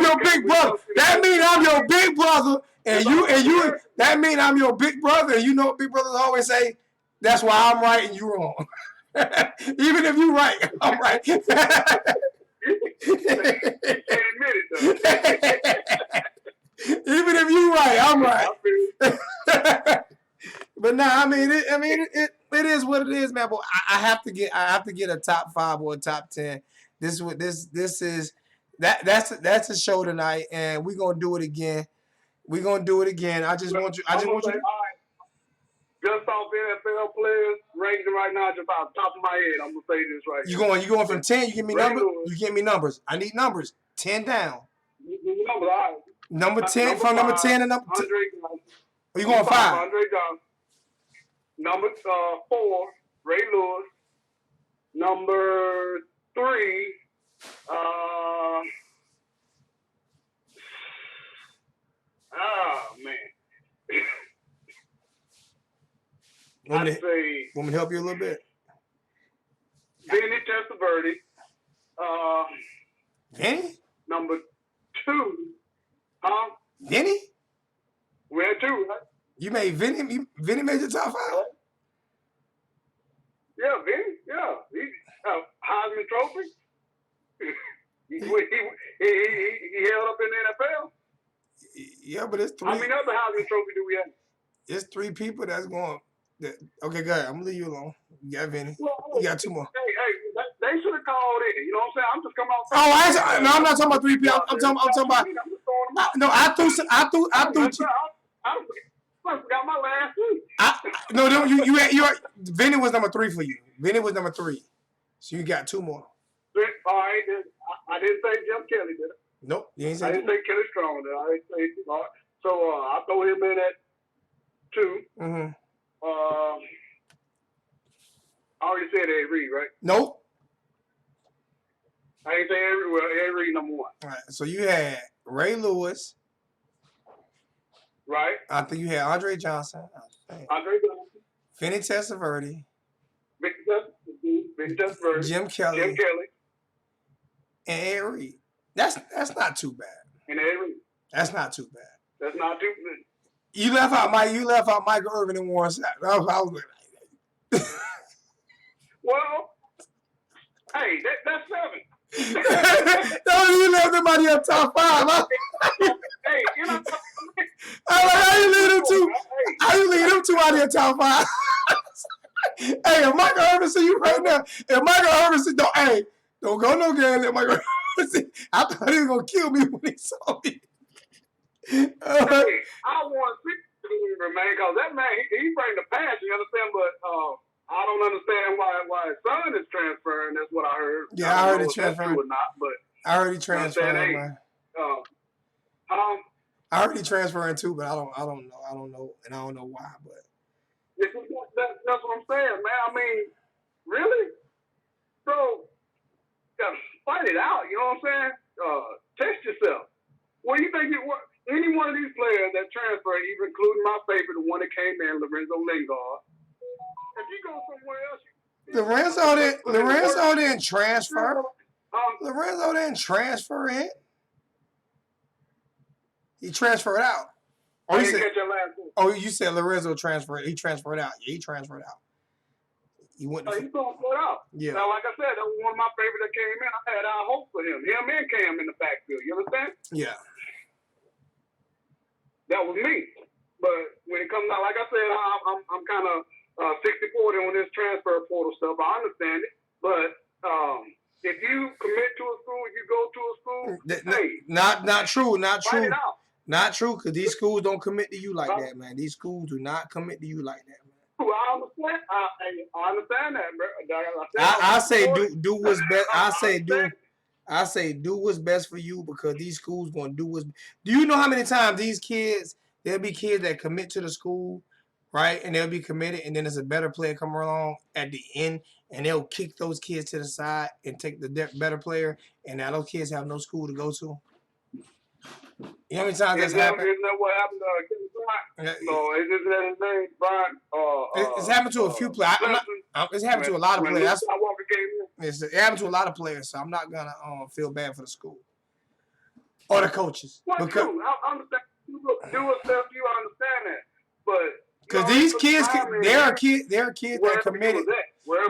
your big brother. That mean I'm your big brother, and you. That mean I'm your big brother, and you know what big brothers always say. That's why I'm right and you wrong. Even if you right, I'm right. You can't admit it, though. Even if you right, I'm right. But nah, I mean, it is what it is, man. But I have to get a top 5 or a top 10. This is that's a show tonight, and we're gonna do it again. We're gonna do it again. I just want you. To, just off NFL players, ranking right now, just off the top of my head, I'm gonna say this right here. You going from 10? You give me numbers. You give me numbers. I need numbers. 10 down. Numbers, all right. Number 10 from 5, number 10 and number 2. Are you going 5? Andre Johnson. Number 4, Ray Lewis. Number 3, man. Want me to help you a little bit? Vinny Testaverde. Vinny? Number 2. Huh? Vinny? We had 2, right? You made Vinny? Vinny made your top 5? Yeah, Vinny. Yeah. He Heisman Trophy. he held up in the NFL. Yeah, but it's 3. How many other Heisman Trophy do we have? It's 3 people that's going. Okay, go ahead. I'm gonna leave you alone. You got Vinny. You got 2 more. Hey, they should have called in. You know what I'm saying? I'm just coming off. No, I'm not talking about 3 people. I'm talking about. No, I threw. I forgot my last 2. No, you. Vinny was number 3 for you. Vinny was number 3. So you got 2 more. All right, I didn't say Jim Kelly, did I? Nope, you ain't say. I didn't say Kelly Strong, did I? I didn't say. So I throw him in at 2. Mm-hmm. I already said Ed Reed, right? Nope. I ain't say Ed Reed number 1. All right, so you had Ray Lewis. Right. I think you had Andre Johnson. Andre Johnson. Vinny Testaverde. Vinny Testaverde. Jim Kelly. And Ed Reed. That's not too bad. And Ed Reed. That's not too bad. That's not too bad. You left out Michael Irvin and Warren Sapp. I was like, well, hey, that's 7. No, you left somebody up top 5. Huh? Hey, you know. How you leave them 2? How you leave them 2 out of your top 5? Hey, if Michael Irvin see you right now, if Michael Irvin see, don't go no game. Let Michael. I thought he was gonna kill me when he saw me. Hey, I want to remain because that man he bring the passion, you understand? But I don't understand why his son is transferring. That's what I heard. Yeah, I heard it transferring. True or not? But I heard he transferring, man. I heard he transferring too, but I don't know, and I don't know why. But that's what I'm saying, man. I mean, really? So, fight it out. You know what I'm saying? Test yourself. What do you think? Any one of these players that transferred, even including my favorite, the one that came in, Lorenzo Lingard. If you go somewhere else, Lorenzo didn't transfer. Lorenzo didn't transfer in. He transferred out. Oh, You said Lorenzo transferred. He transferred out. Yeah, he transferred out. He went. He transferred out. Yeah. Now, like I said, that was one of my favorites that came in. I had high hope for him. Him and Cam in the backfield. You understand? Yeah. That was me. But when it comes out, like I said, I'm kind of 60-40 on this transfer portal stuff. I understand it. But if you commit to a school, if you go to a school, not true. Fight it out. Not true, because these schools don't commit to you like that, man. These schools do not commit to you like that, man. I understand. I understand that, bro. I say do what's best. I say do what's best for you, because these schools gonna do what's. Do you know how many times these kids? There'll be kids that commit to the school, right? And they'll be committed, and then there's a better player come along at the end, and they'll kick those kids to the side and take the better player, and now those kids have no school to go to. You know how many times that's happened? Isn't that what happened to Kevin Bryant? No, isn't that his name, Bryant? It's happened to a few players. It's happened to a lot of players. It happened to a lot of players, so I'm not gonna feel bad for the school or the coaches. I understand. Do what's best for you. I understand that, but because these kids, there are kids that committed,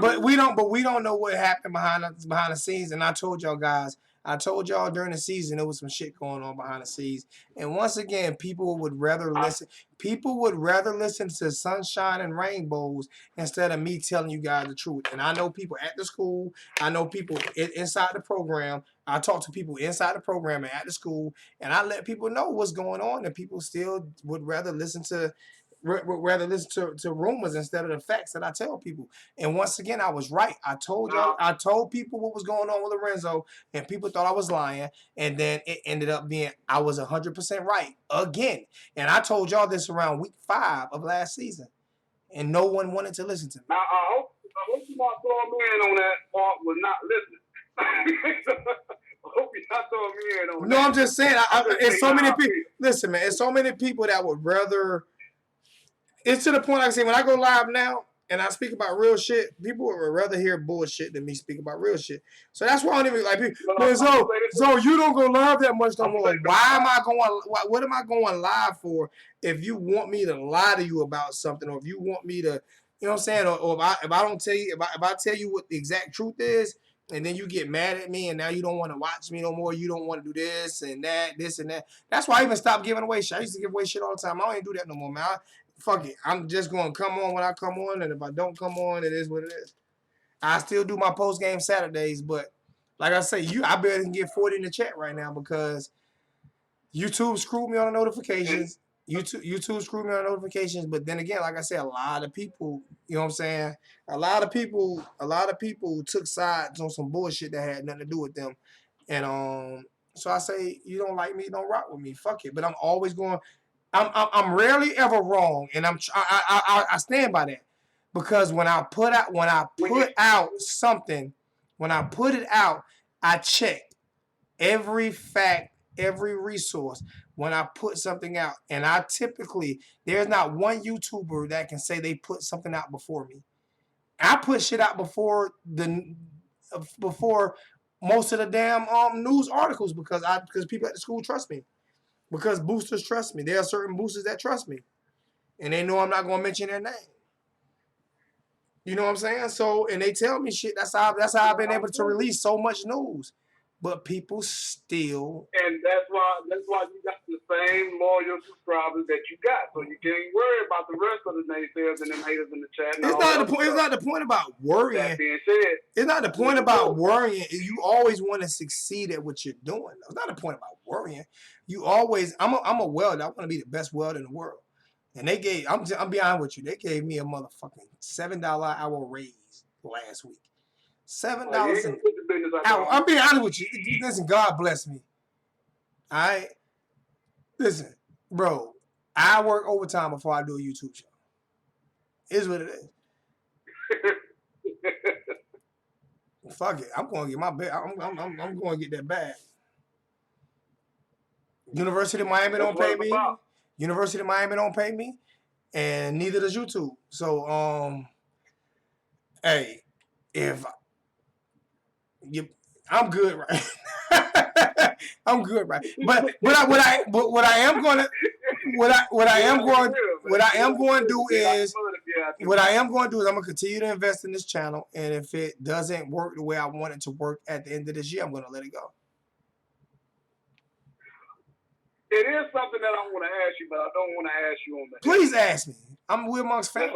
but we don't know what happened behind the scenes. And I told y'all guys. I told y'all during the season there was some shit going on behind the scenes. And once again, people would rather listen. People would rather listen to sunshine and rainbows instead of me telling you guys the truth. And I know people at the school. I know people inside the program. I talk to people inside the program and at the school, and I let people know what's going on. And people still would rather listen to rumors instead of the facts that I tell people. And once again, I was right. I told people what was going on with Lorenzo, and people thought I was lying. And then it ended up being I was 100% right again. And I told y'all this around week 5 of last season, and no one wanted to listen to me. Now I hope you're not throwing me in on that part with not listening. I hope you're not throwing me in on that. No, I'm just saying. It's so many people. Listen, man. It's so many people that would rather. It's to the point, like I say, when I go live now and I speak about real shit, people would rather hear bullshit than me speak about real shit. So that's why I don't even like people. So you don't go live that much no more. Why am I going? What am I going live for? If you want me to lie to you about something, or if you want me to, you know what I'm saying, or if I don't tell you, if I tell you what the exact truth is, and then you get mad at me, and now you don't want to watch me no more. You don't want to do this and that. That's why I even stopped giving away shit. I used to give away shit all the time. I don't even do that no more, man. Fuck it. I'm just going to come on when I come on, and if I don't come on, it is what it is. I still do my post-game Saturdays, but like I say, I barely can get 40 in the chat right now because YouTube screwed me on the notifications. YouTube screwed me on the notifications, but then again, like I said, a lot of people, you know what I'm saying? A lot of people took sides on some bullshit that had nothing to do with them. And so I say, you don't like me, don't rock with me. Fuck it. But I'm always going. I'm rarely ever wrong, and I stand by that, because when I put out something, I check every fact, every resource when I put something out, and I typically there's not one YouTuber that can say they put something out before me. I put shit out before most of the damn news articles because people at the school trust me. Because boosters trust me. There are certain boosters that trust me. And they know I'm not going to mention their name. You know what I'm saying? So, and they tell me shit. That's how I've been able to release so much news. but people still. And that's why you got the same loyal subscribers that you got. So you can't worry about the rest of the naysayers and them haters in the chat. And It's all not that the point. It's stuff. not the point about worrying. That being said, It's not the point about worrying. You always want to succeed at what you're doing. It's not the point about worrying. You always. I'm a welder. I want to be the best welder in the world. And they gave. I'm being honest with you. They gave me a motherfucking $7 hour raise last week. $7 an hour. I'm being honest with you. Listen, God bless me. All right. Listen, bro. I work overtime before I do a YouTube show. Is what it is. Fuck it. I'm going to get my bag. I'm going to get that bag. University of Miami don't pay me. University of Miami don't pay me, and neither does YouTube. So, hey, I'm good, right? I'm good, right? But what I am going to do is I'm gonna continue to invest in this channel, and if it doesn't work the way I want it to work at the end of this year, I'm gonna let it go. It is something that I want to ask you, but I don't want to ask you on that. Please ask me. We're amongst family.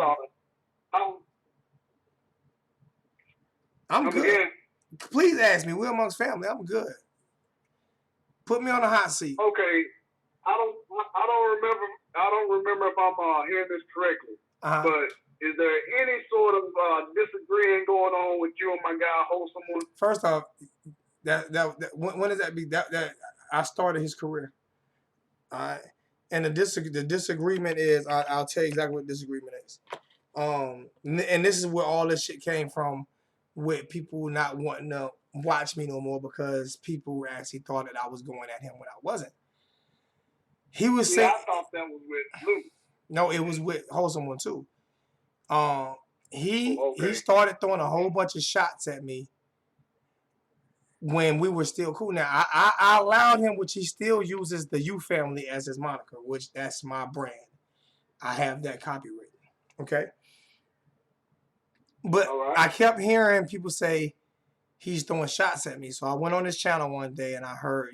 I'm good. Again, please ask me. We're amongst family. I'm good. Put me on the hot seat. Okay. I don't remember if I'm hearing this correctly. But is there any sort of disagreeing going on with you and my guy Wholesome One? First off, when does that be? That I started his career. All right, and the disagreement is I'll tell you exactly what disagreement is. And this is where all this shit came from, with people not wanting to watch me no more because people actually thought that I was going at him when I wasn't. He was saying. I thought that was with Luke. No, it was with Wholesome One too. He started throwing a whole bunch of shots at me when we were still cool. Now I allowed him, which he still uses the U Family as his moniker, which that's my brand. I have that copyrighted. Okay. But I kept hearing people say he's throwing shots at me. So I went on his channel one day and I heard,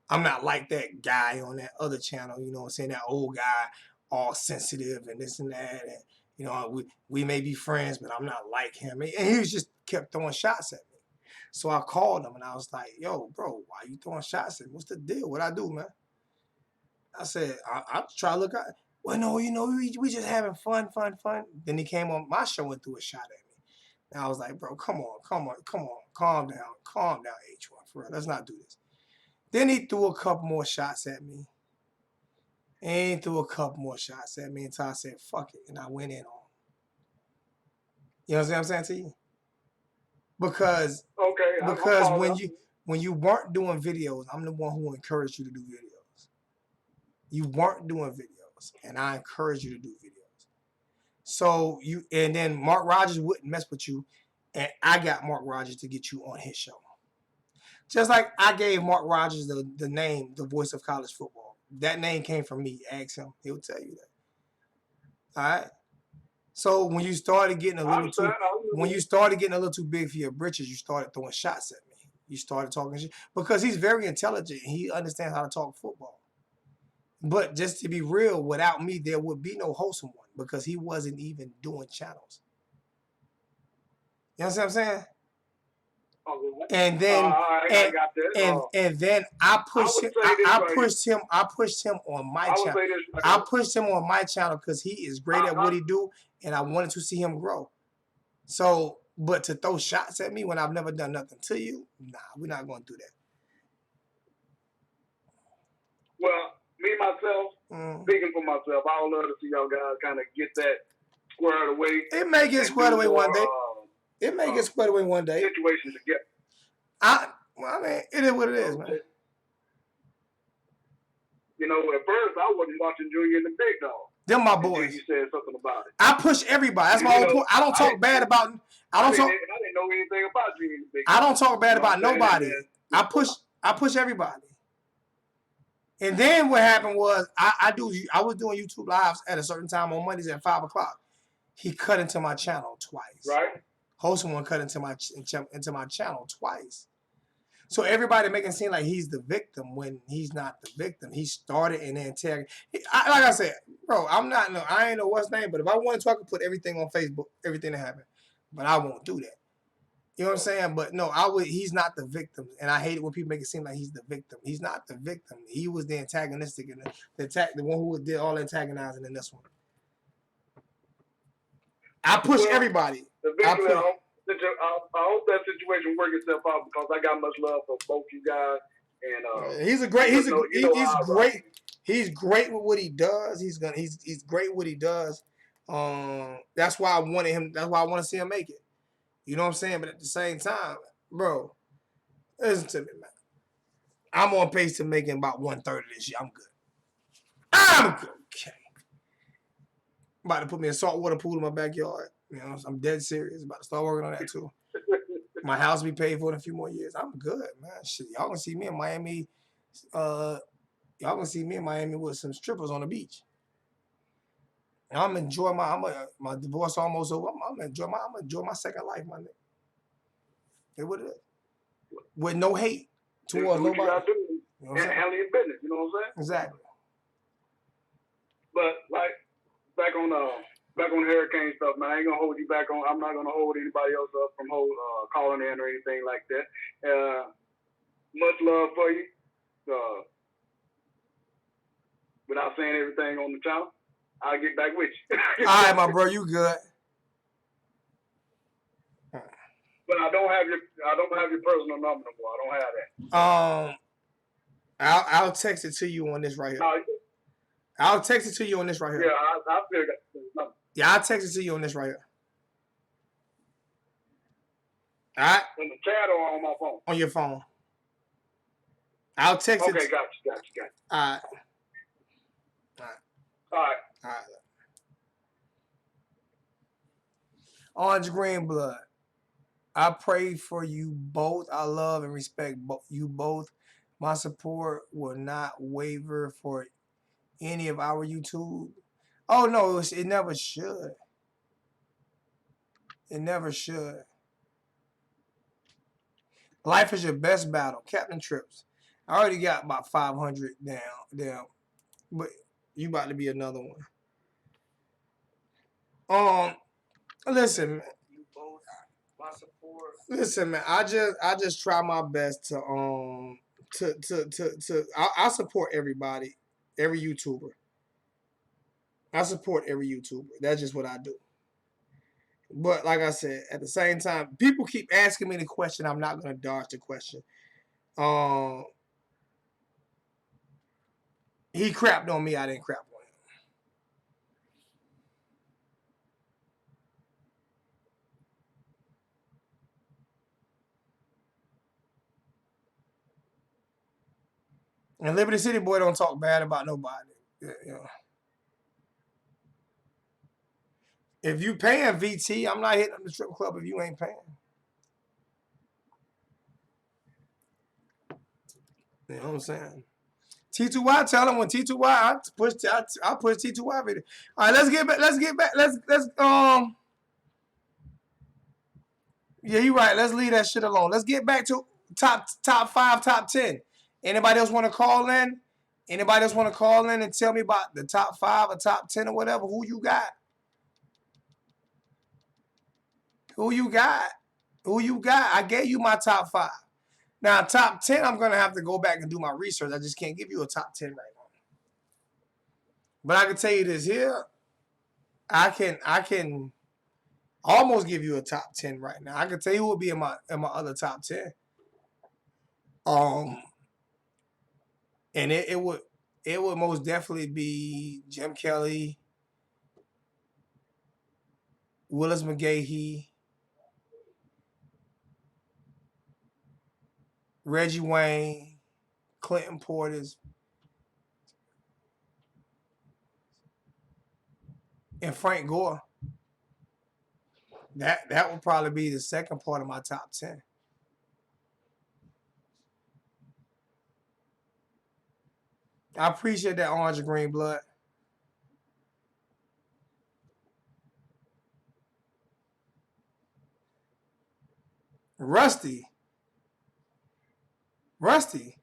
I'm not like that guy on that other channel, saying that old guy, all sensitive and this and that. And, we may be friends, but I'm not like him. And he just kept throwing shots at me. So I called him and I was like, yo, bro, why you throwing shots at me? What's the deal? What I do, man? I said, I'll try to look out. Well, no, we just having fun. Then he came on my show and threw a shot at me. And I was like, bro, come on. Calm down, H1, for real. Let's not do this. Then he threw a couple more shots at me. And he threw a couple more shots at me until I said, fuck it. And I went in on him. You know what I'm saying to you? Because when you weren't doing videos, I'm the one who encouraged you to do videos. You weren't doing videos, and I encouraged you to do videos. So and then Mark Rogers wouldn't mess with you, and I got Mark Rogers to get you on his show. Just like I gave Mark Rogers the name, the voice of college football. That name came from me. Ask him. He'll tell you that. All right? So when you started getting a little too big for your britches, you started throwing shots at me. You started talking shit. Because he's very intelligent. He understands how to talk football. But just to be real, without me, there would be no Wholesome One because he wasn't even doing channels. You know what I'm saying? And then and then I pushed him on my channel. I pushed him on my channel because he is great at what he do, and I wanted to see him grow. So, but to throw shots at me when I've never done nothing to you, nah, we're not going to do that. Well, me myself, speaking for myself, I would love to see y'all guys kind of get that squared away. It may get squared away one day. It may get squared away one day. Situation together. I mean, it is what it is, man. At first I wasn't watching Junior and the Big Dog. Them my boys. You said something about it. I push everybody. That's my whole point. I don't talk bad about. I didn't know anything about Junior and the Big Dog. I don't talk bad about nobody. I push everybody. And then what happened was I was doing YouTube lives at a certain time on Mondays at 5 o'clock. He cut into my channel twice. Right. Wholesome One cut into my channel twice. So everybody making it seem like he's the victim when he's not the victim. He started in antagonist. Like I said, bro, I ain't know what's name, but if I wanted to, I could put everything on Facebook, everything that happened. But I won't do that. You know what I'm saying? But no, he's not the victim. And I hate it when people make it seem like he's the victim. He's not the victim. He was the antagonistic and the one who did all the antagonizing in this one. I push everybody. Eventually, I hope that situation works itself out because I got much love for both you guys. And he's great with what he does. He's great with what he does. That's why I wanted him. That's why I want to see him make it. You know what I'm saying? But at the same time, bro, listen to me, man. I'm on pace to making about 130 this year. I'm good. Okay. I'm about to put me a saltwater pool in my backyard. You know, I'm dead serious. About to start working on that too. My house will be paid for in a few more years. I'm good, man. Shit, y'all gonna see me in Miami. Y'all gonna see me in Miami with some strippers on the beach. And I'm enjoying my divorce almost over. I'm gonna enjoy my second life, my nigga. It what it is. With no hate towards nobody. You gotta do. You know and handle your business. You know what I'm saying? Exactly. But like back on hurricane stuff, man. I ain't gonna hold you back on. I'm not gonna hold anybody else up from calling in or anything like that. Much love for you. Without saying everything on the channel, I'll get back with you. All right, my bro, you good. But I don't have your personal number no more. I don't have that. I'll text it to you on this right here. I'll text it to you on this right here. Yeah, I feel that. Yeah, I'll text it to you on this right here. All right. On the chat or on my phone? On your phone. I'll text it. Okay, got you. All right. Orange Greenblood. I pray for you both. I love and respect you both. My support will not waver for any of our YouTube. Oh, no, it never should. It never should. Life is your best battle. Captain Trips. I already got about 500 down. But you about to be another one. Listen, man. You both my support. Listen, man. I just try my best to I support everybody, every YouTuber. I support every YouTuber. That's just what I do. But like I said, at the same time, people keep asking me the question. I'm not gonna dodge the question. He crapped on me. I didn't crap on him. And Liberty City boy don't talk bad about nobody. You know. If you paying VT, I'm not hitting up the strip club if you ain't paying. You know what I'm saying? T2Y, tell him when T2Y, I push T2Y video. All right, let's get back. Let's yeah, you're right. Let's leave that shit alone. Let's get back to top 5, top 10. Anybody else want to call in? Anybody else want to call in and tell me about the top 5 or top 10 or whatever? Who you got? Who you got? I gave you my top 5. Now, top 10, I'm going to have to go back and do my research. I just can't give you a top 10 right now. But I can tell you this here. I can almost give you a top 10 right now. I can tell you who will be in my other top 10. And it would most definitely be Jim Kelly, Willis McGahee, Reggie Wayne, Clinton Portis, and Frank Gore. That would probably be the second part of my top 10. I appreciate that, Orange and Green Blood. Rusty. Rusty.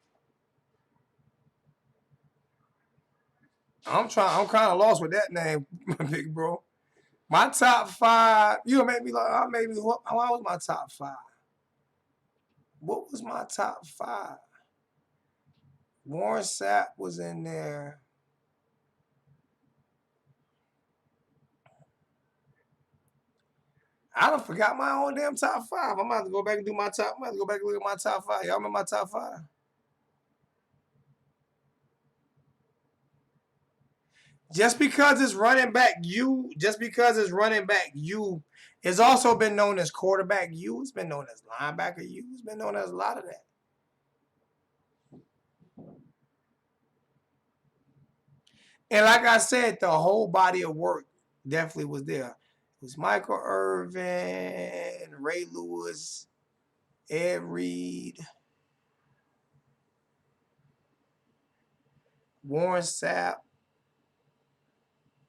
I'm kind of lost with that name, big bro. My top five. You make me like. Why was my top five? What was my top five? Warren Sapp was in there. I done forgot my own damn top five. I'm about to go back and do my top. I'm about to go back and look at my top five. Y'all remember my top five? Just because it's running back you, it's also been known as quarterback you. It's been known as linebacker you. It's been known as a lot of that. And like I said, the whole body of work definitely was there. It was Michael Irvin, Ray Lewis, Ed Reed, Warren Sapp,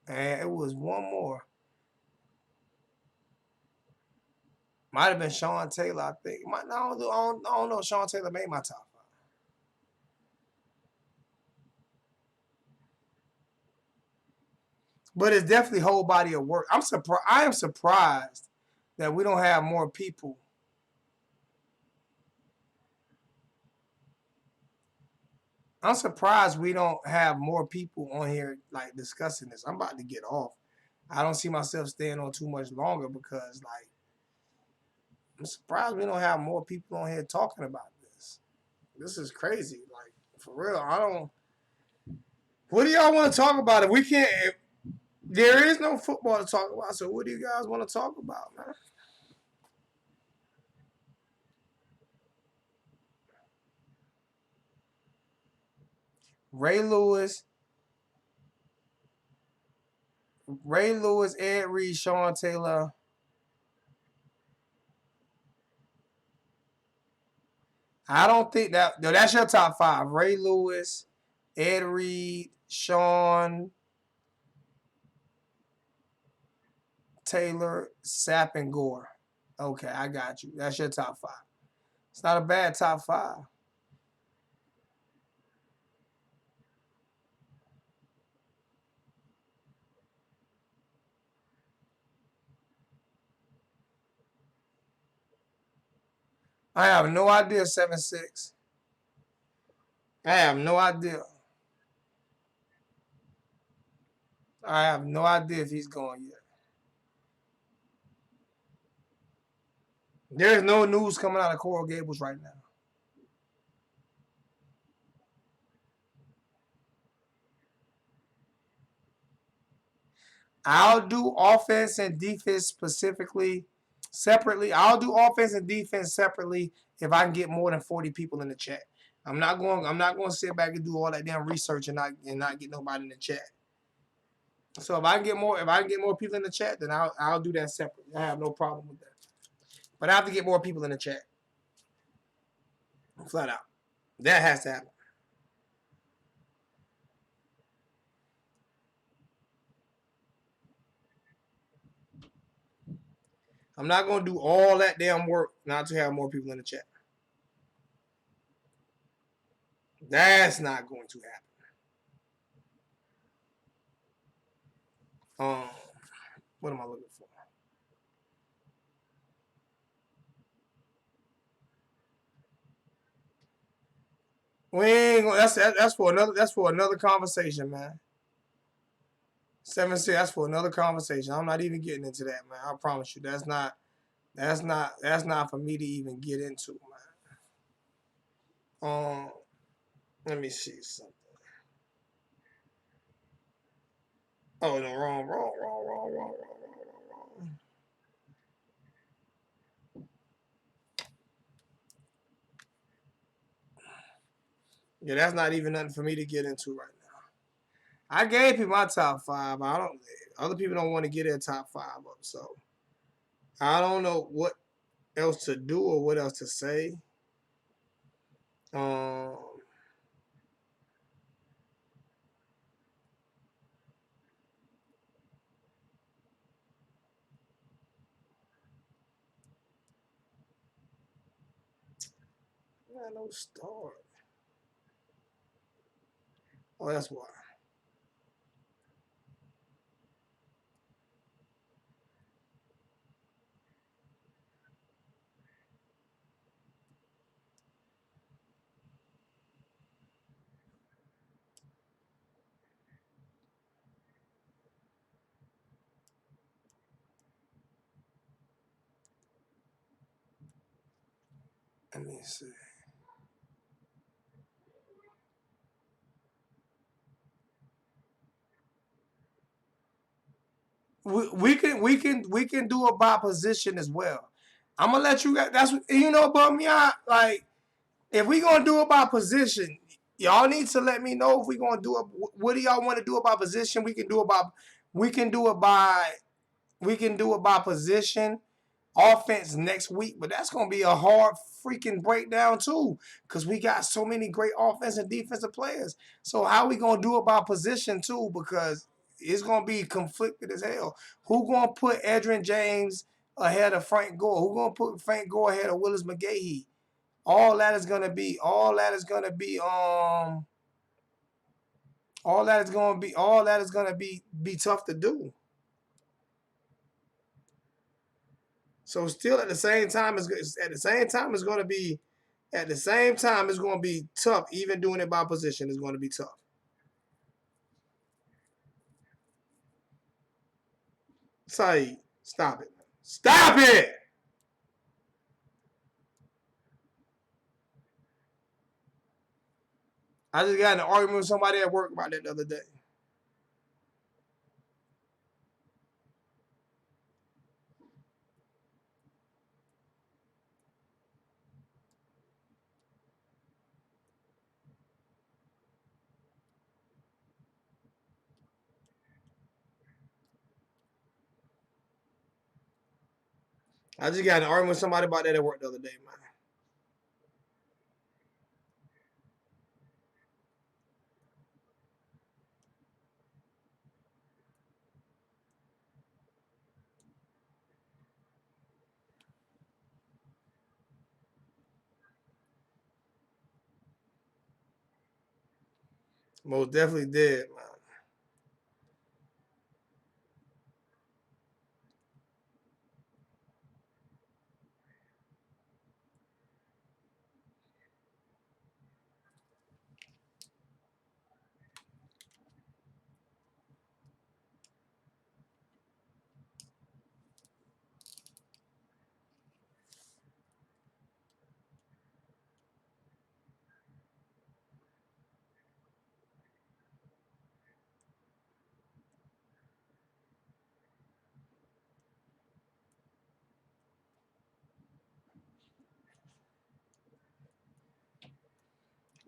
and it was one more. Might have been Sean Taylor, I think. I don't know if Sean Taylor made my top five. But it's definitely whole body of work. I am surprised that we don't have more people. I'm surprised we don't have more people on here like discussing this. I'm about to get off. I don't see myself staying on too much longer because like I'm surprised we don't have more people on here talking about this. This is crazy. Like for real, I don't. What do y'all want to talk about? If we can't, there is no football to talk about. So what do you guys want to talk about, man? Ray Lewis, Ed Reed, Sean Taylor. I don't think that. No, that's your top five. Ray Lewis, Ed Reed, Sean Taylor, Sapp, and Gore. Okay, I got you. That's your top five. It's not a bad top five. I have no idea, 7-6. I have no idea. I have no idea if he's going yet. There's no news coming out of Coral Gables right now. I'll do offense and defense separately. I'll do offense and defense separately if I can get more than 40 people in the chat. I'm not going to sit back and do all that damn research and not get nobody in the chat. So if I can get more people in the chat, then I'll do that separately. I have no problem with that. But I have to get more people in the chat. Flat out. That has to happen. I'm not going to do all that damn work not to have more people in the chat. That's not going to happen. What am I looking for? We ain't gonna, that's for another conversation, man. 7-6, that's for another conversation. I'm not even getting into that, man. I promise you, that's not for me to even get into, man. Let me see something. Oh no, wrong. Yeah, that's not even nothing for me to get into right now. I gave you my top five. Other people don't want to get their top five up, so I don't know what else to do or what else to say. No start. Oh, that's why. Let me see. We can do it by position as well. I'm gonna let you guys. That's what you know about me. Like if we gonna do it by position, y'all need to let me know if we gonna do it. What do y'all want to do it by position? We can do it by. We can do it by. We can do it by position offense next week, but that's gonna be a hard freaking breakdown too, because we got so many great offensive and defensive players. So how we gonna do it by position too? Because it's gonna be conflicted as hell. Who gonna put Edgerrin James ahead of Frank Gore? Who gonna put Frank Gore ahead of Willis McGahee? All that is gonna be. All that is gonna be. All that is gonna be. All that is gonna be tough to do. So still at the same time, it's going to be at the same time it's going to be tough. Even doing it by position is going to be tough. Saeed, stop it. Stop it! I just got in an argument with somebody at work about that the other day. I just got in an argument with somebody about that at work the other day, man. Most definitely did, man.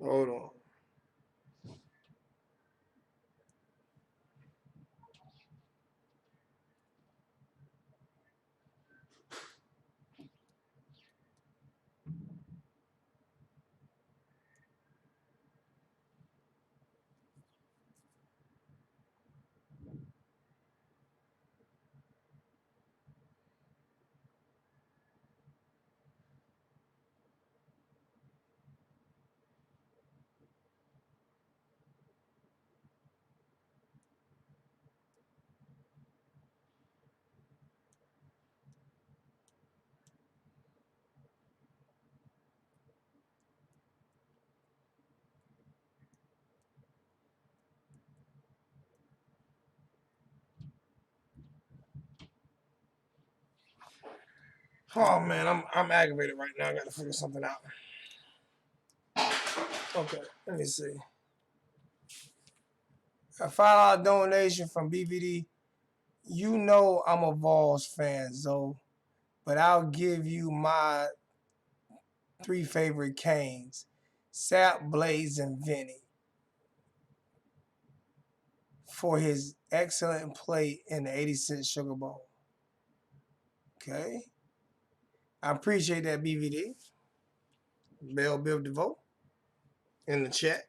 Hold on. Oh man, I'm aggravated right now. I got to figure something out. Okay, let me see. A $5 donation from BVD. You know I'm a Vols fan, Zoe, but I'll give you my 3 favorite Canes: Sap, Blaze, and Vinny, for his excellent play in the 86 Sugar Bowl. Okay, I appreciate that, BVD. Bell Biv DeVoe in the chat.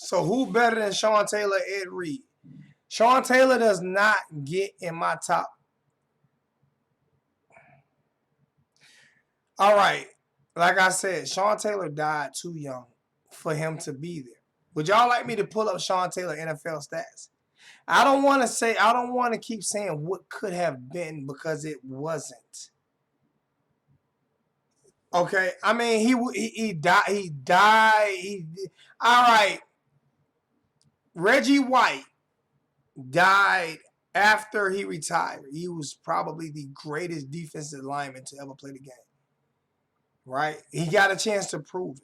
So who better than Sean Taylor, Ed Reed? Sean Taylor does not get in my top. All right. Like I said, Sean Taylor died too young for him to be there. Would y'all like me to pull up Sean Taylor NFL stats? I don't want to keep saying what could have been because it wasn't. Okay, I mean he died. All right, Reggie White died after he retired. He was probably the greatest defensive lineman to ever play the game. Right? He got a chance to prove it.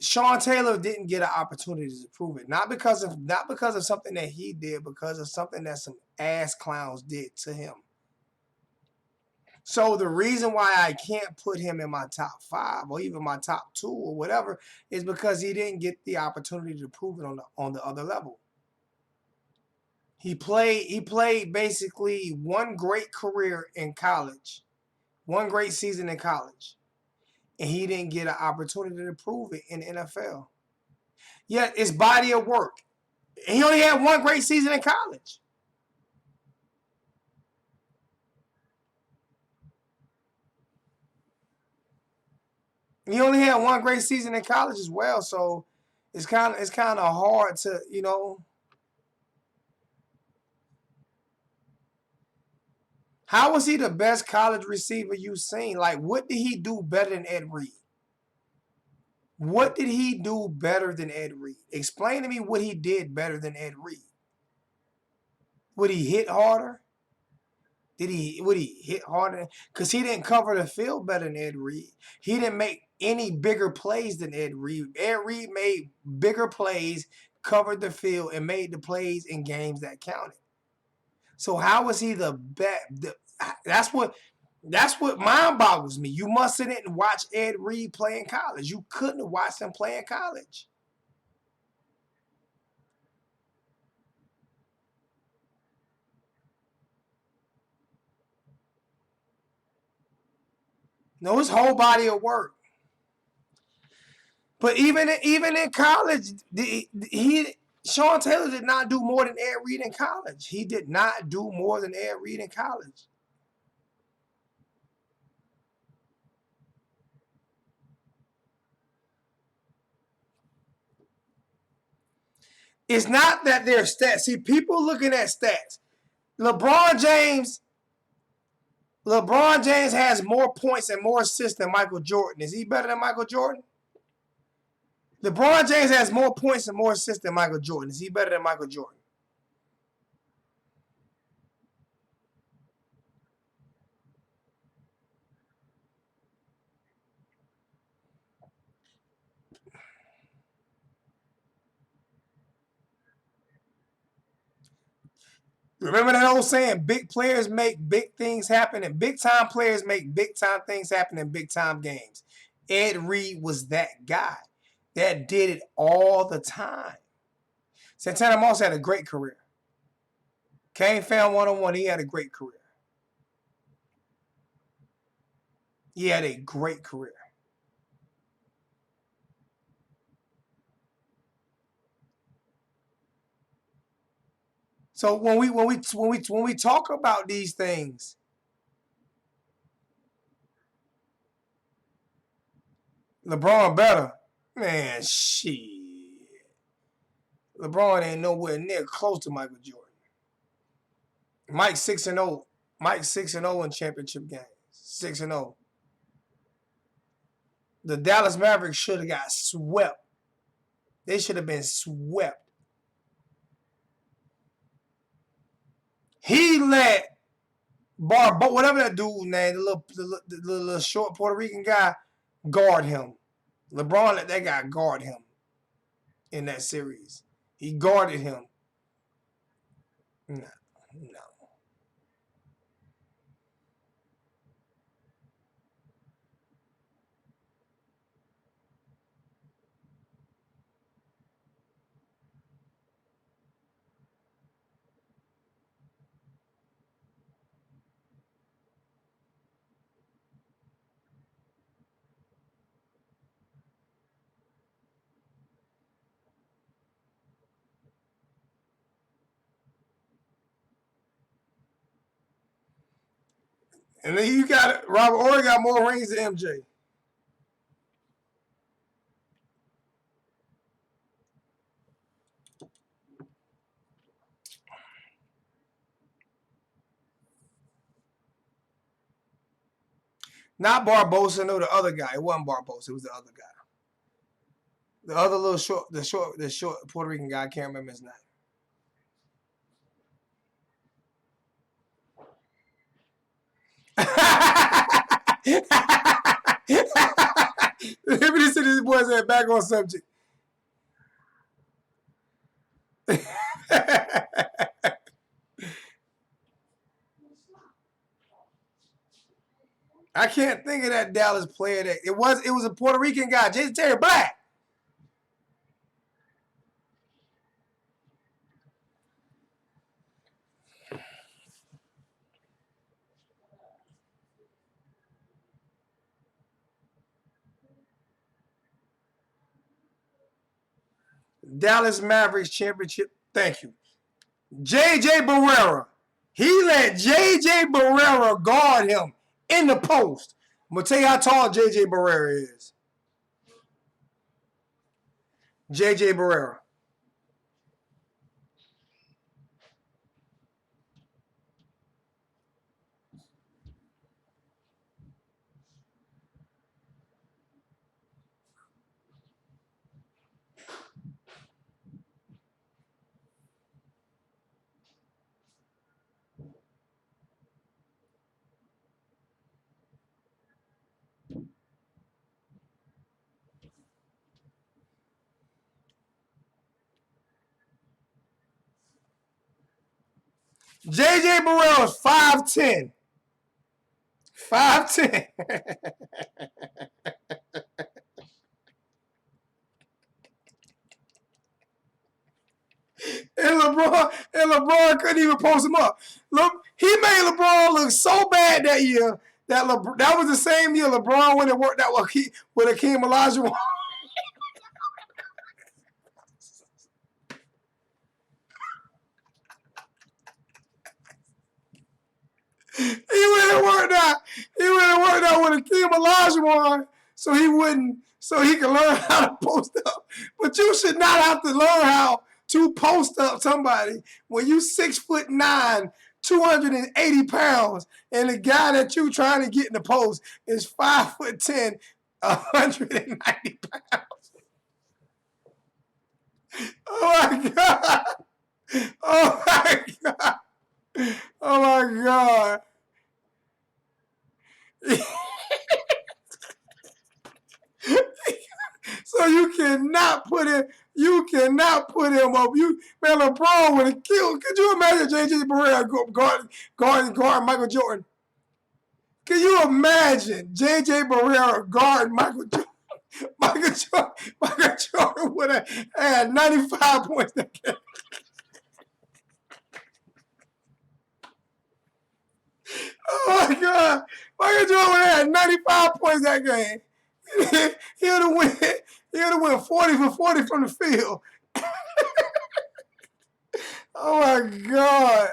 Sean Taylor didn't get an opportunity to prove it, not because of something that he did, because of something that some ass clowns did to him. So the reason why I can't put him in my top 5 or even my top 2 or whatever is because he didn't get the opportunity to prove it on the other level. He played basically one great career in college, one great season in college, and he didn't get an opportunity to prove it in the NFL. Yet it's body of work. He only had one great season in college. He only had one great season in college as well, so it's kind of hard to, How was he the best college receiver you've seen? Like, what did he do better than Ed Reed? What did he do better than Ed Reed? Explain to me what he did better than Ed Reed. Would he hit harder? Would he hit harder? Because he didn't cover the field better than Ed Reed. He didn't make any bigger plays than Ed Reed. Ed Reed made bigger plays, covered the field, and made the plays in games that counted. So how was he the best? That's what mind boggles me. You must sit and watch Ed Reed play in college. You couldn't have watched him play in college. No, his whole body of work. But even in college, Sean Taylor did not do more than Ed Reed in college. He did not do more than Ed Reed in college. It's not that they're stats. See, people looking at stats. LeBron James has more points and more assists than Michael Jordan. Is he better than Michael Jordan? LeBron James has more points and more assists than Michael Jordan. Is he better than Michael Jordan? Remember that old saying, big players make big things happen, and big time players make big time things happen in big time games. Ed Reed was that guy that did it all the time. Santana Moss had a great career. Kane Fan 101, he had a great career. He had a great career. So when we talk about these things, LeBron better, man. Shit, LeBron ain't nowhere near close to Michael Jordan. Mike 6-0. Mike 6-0 in championship games. 6-0. The Dallas Mavericks should have got swept. They should have been swept. He let whatever that dude name, the little short Puerto Rican guy, guard him. LeBron let that guy guard him in that series. He guarded him. No. And then you got Robert Horry got more rings than MJ. Not Barbosa, no, the other guy. It wasn't Barbosa, it was the other guy. The other little short Puerto Rican guy, I can't remember his name. Let me see these boys that back on subject. I can't think of that Dallas player that it was a Puerto Rican guy, Jason Terry Black. Dallas Mavericks championship. Thank you. J.J. Barrera. He let J.J. Barrera guard him in the post. I'm going to tell you how tall J.J. Barrera is. J.J. Barrera. J.J. Barrera is 5'10". 5'10". And LeBron couldn't even post him up. Look, he made LeBron look so bad that year that that was the same year LeBron went and worked out with Hakeem Olajuwon. He went and worked out with Hakeem Olajuwon so he could learn how to post up. But you should not have to learn how to post up somebody when you 6'9", 280 pounds, and the guy that you trying to get in the post is 5'10", 190 pounds. Oh my God! Oh my God! Oh my God! So you cannot put him up. Man, LeBron would have killed. Could you imagine J.J. Barrera guarding Michael Jordan? Can you imagine J.J. Barrera guarding Michael Jordan? Michael Jordan would have had 95 points that game. Oh my God. Michael Jordan would have had 95 points that game. He would have went 40 for 40 from the field. Oh my God.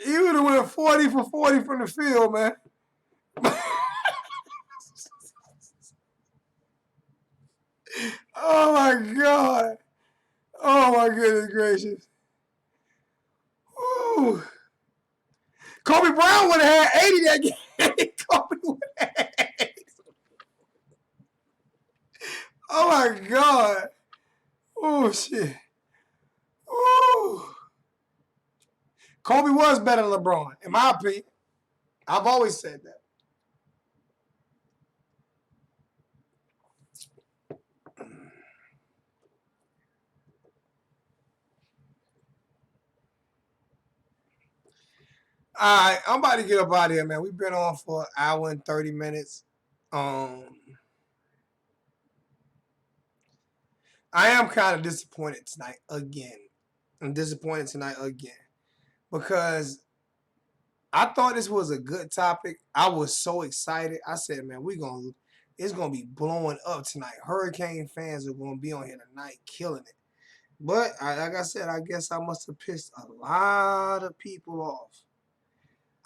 He would have went 40 for 40 from the field, man. Oh my God. Oh my goodness gracious. Woo. Kobe Brown would have had 80 that game. Kobe would have had 80. Oh my God. Oh shit. Ooh. Kobe was better than LeBron, in my opinion. I've always said that. All right, I'm about to get up out of here, man. We've been on for an hour and 30 minutes. I am kind of disappointed tonight again. I'm disappointed tonight again because I thought this was a good topic. I was so excited. I said, man, it's gonna be blowing up tonight. Hurricane fans are gonna be on here tonight, killing it. But like I said, I guess I must have pissed a lot of people off.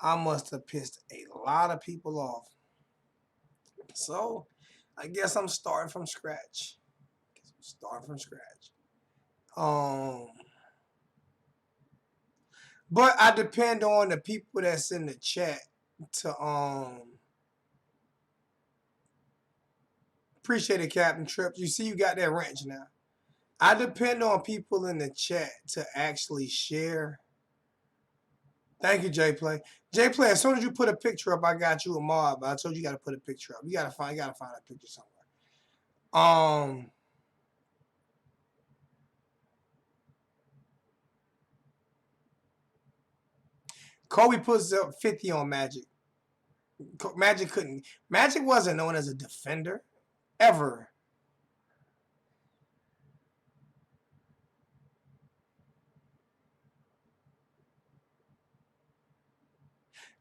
I must have pissed a lot of people off. So I guess I'm starting from scratch. Um, but I depend on the people that's in the chat to appreciate it, Captain Tripp. You see, you got that wrench now. I depend on people in the chat to actually share. Thank you, J Play. J Play, as soon as you put a picture up, I got you a mob. I told you got to put a picture up. You gotta find that picture somewhere. Kobe puts up 50 on Magic. Magic wasn't known as a defender ever.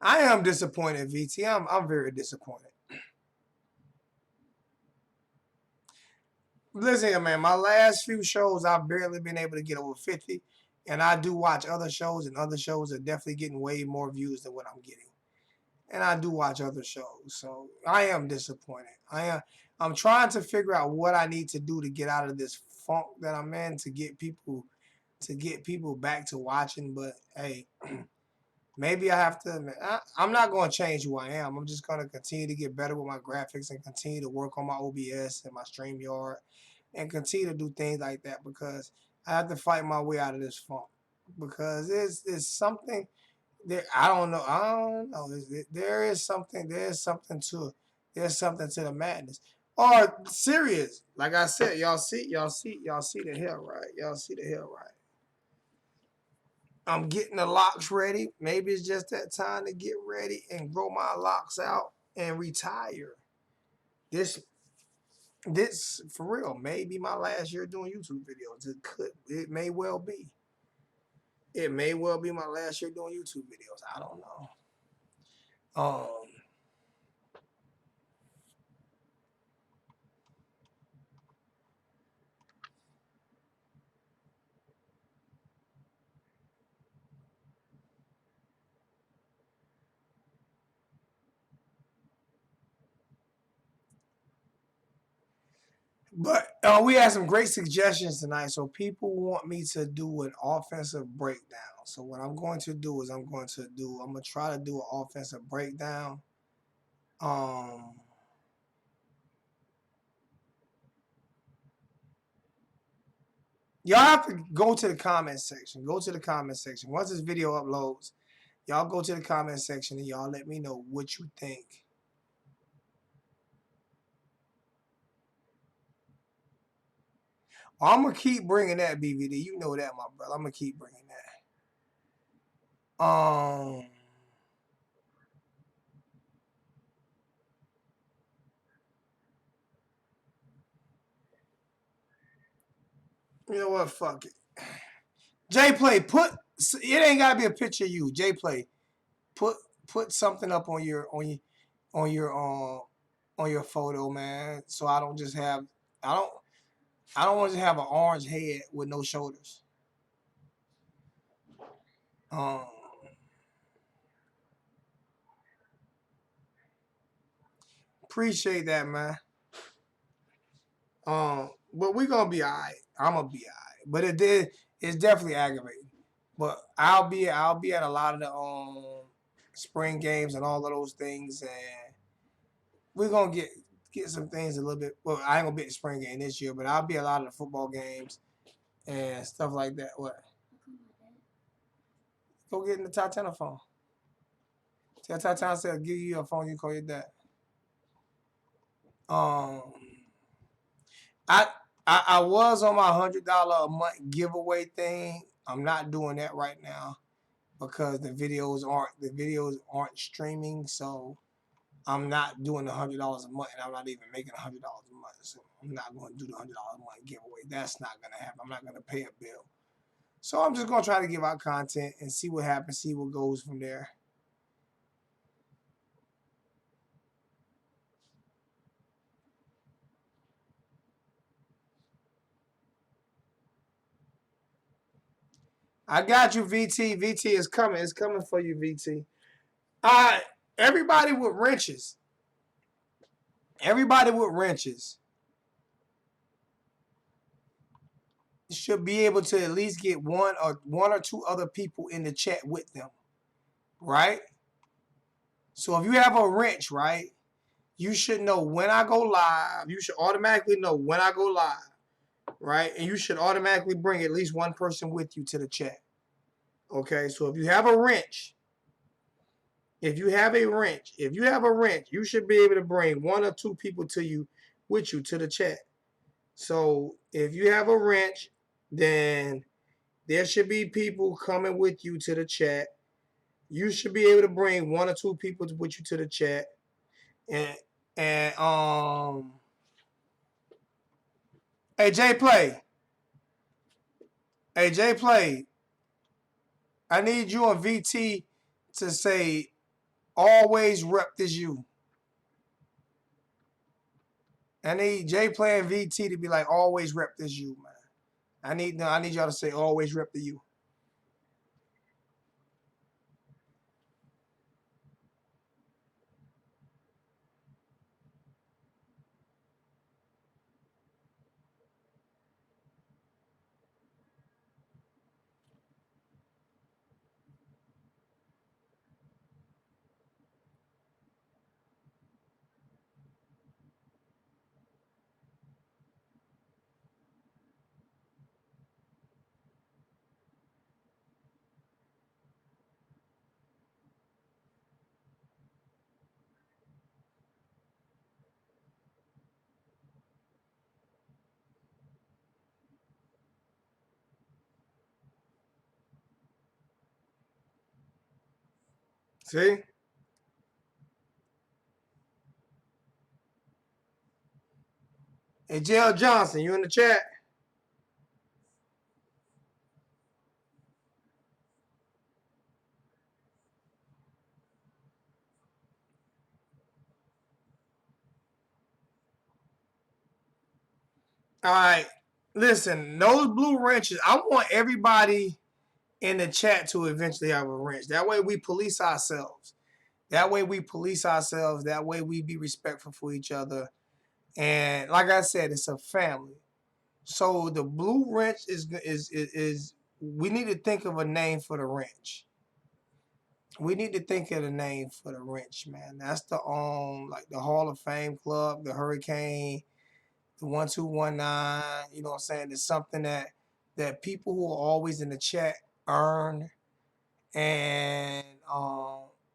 I am disappointed, VT. I'm very disappointed. Listen here, man. My last few shows, I've barely been able to get over 50. And I do watch other shows, and other shows are definitely getting way more views than what I'm getting. And I do watch other shows. So I am disappointed. I'm trying to figure out what I need to do to get out of this funk that I'm in to get people back to watching. But hey, maybe I have to. I'm not going to change who I am. I'm just going to continue to get better with my graphics and continue to work on my OBS and my StreamYard and continue to do things like that because I have to fight my way out of this funk because it's something there. I don't know. There's something to the madness. Or serious. Like I said, y'all see the hair, right? Y'all see the hair, right? I'm getting the locks ready. Maybe it's just that time to get ready and grow my locks out and retire. This for real may be my last year doing YouTube videos. It may well be. It may well be my last year doing YouTube videos. I don't know. But we had some great suggestions tonight. So people want me to do an offensive breakdown. So what I'm going to do is I'm going to try to do an offensive breakdown. Y'all have to go to the comment section. Go to the comment section. Once this video uploads, y'all go to the comment section and y'all let me know what you think. I'm going to keep bringing that, BVD. You know that, my brother. I'm going to keep bringing that. You know what? Fuck it. J Play, it ain't gotta be a picture of you. J Play, put something up on your photo, man. So I don't just have I don't want to have an orange head with no shoulders. Appreciate that, man. But we gonna be alright. I'm gonna be alright. But it's definitely aggravating. But I'll be at a lot of the spring games and all of those things, and we're gonna get some things a little bit. Well, I ain't gonna be at the spring game this year, but I'll be at a lot of the football games and stuff like that. What? Go get in the Tatiana phone. Tell Tatiana said give you a phone. You call your dad. I was on my $100 a month giveaway thing. I'm not doing that right now because the videos aren't streaming, so I'm not doing the $100 a month, and I'm not even making $100 a month. So I'm not going to do the $100 a month giveaway. That's not going to happen. I'm not going to pay a bill. So I'm just going to try to give out content and see what happens, see what goes from there. I got you, VT. VT is coming. It's coming for you, VT. Everybody with wrenches. Everybody with wrenches should be able to at least get one or two other people in the chat with them, right? So if you have a wrench, right, you should know when I go live. You should automatically know when I go live, right? And you should automatically bring at least one person with you to the chat. Okay, so if you have a wrench, you should be able to bring one or two people with you to the chat. So if you have a wrench, then there should be people coming with you to the chat. You should be able to bring one or two people with you to the chat. And hey J Play. Hey J Play. I need you and VT to say always rep this you. I need J Play and VT to be like always rep this you, man. I need y'all to say always rep the you. See? Hey, JL Johnson, you in the chat? All right. Listen, those blue wrenches, I want everybody in the chat to eventually have a wrench. That way we police ourselves. That way we be respectful for each other. And like I said, it's a family. So the blue wrench is we need to think of a name for the wrench. We need to think of the name for the wrench, man. That's the like the Hall of Fame Club, the Hurricane, the 1219. You know what I'm saying? It's something that people who are always in the chat earn, and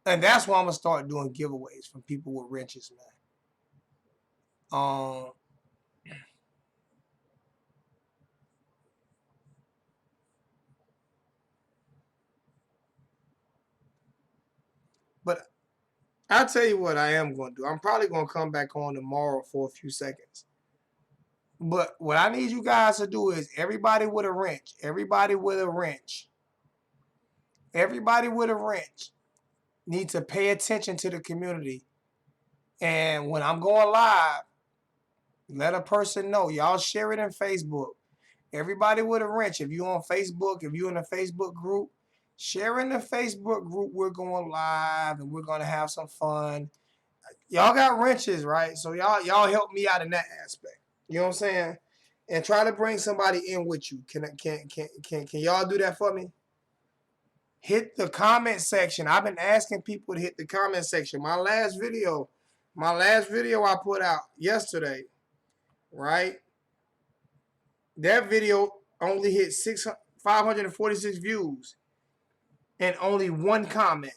that's why I'm gonna start doing giveaways from people with wrenches, man. But I'll tell you what I am going to do. I'm probably going to come back on tomorrow for a few seconds. But what I need you guys to do is everybody with a wrench need to pay attention to the community. And when I'm going live, let a person know. Y'all share it in Facebook. Everybody with a wrench. If you're on Facebook, if you're in a Facebook group, share in the Facebook group. We're going live and we're going to have some fun. Y'all got wrenches, right? So y'all help me out in that aspect. You know what I'm saying? And try to bring somebody in with you. Can y'all do that for me? Hit the comment section. I've been asking people to hit the comment section. My last video I put out yesterday, right? That video only hit 546 views and only one comment.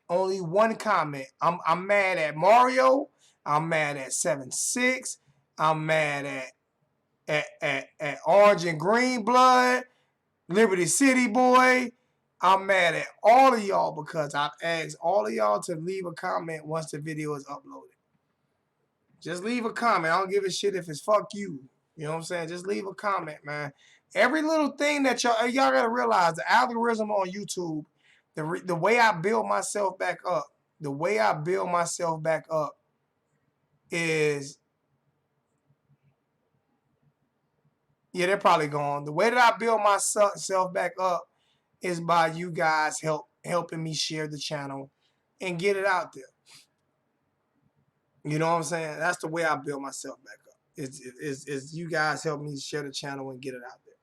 Only one comment. I'm mad at Mario. I'm mad at 7-6. I'm mad at Orange and Green Blood, Liberty City Boy. I'm mad at all of y'all because I've asked all of y'all to leave a comment once the video is uploaded. Just leave a comment. I don't give a shit if it's fuck you. You know what I'm saying? Just leave a comment, man. Every little thing that y'all gotta realize, the algorithm on YouTube, the way I build myself back up, is, yeah, they're probably gone. The way that I build myself back up is by you guys helping me share the channel. and get it out there. You know what I'm saying? That's the way I build myself back up. It's you guys help me share the channel and get it out there.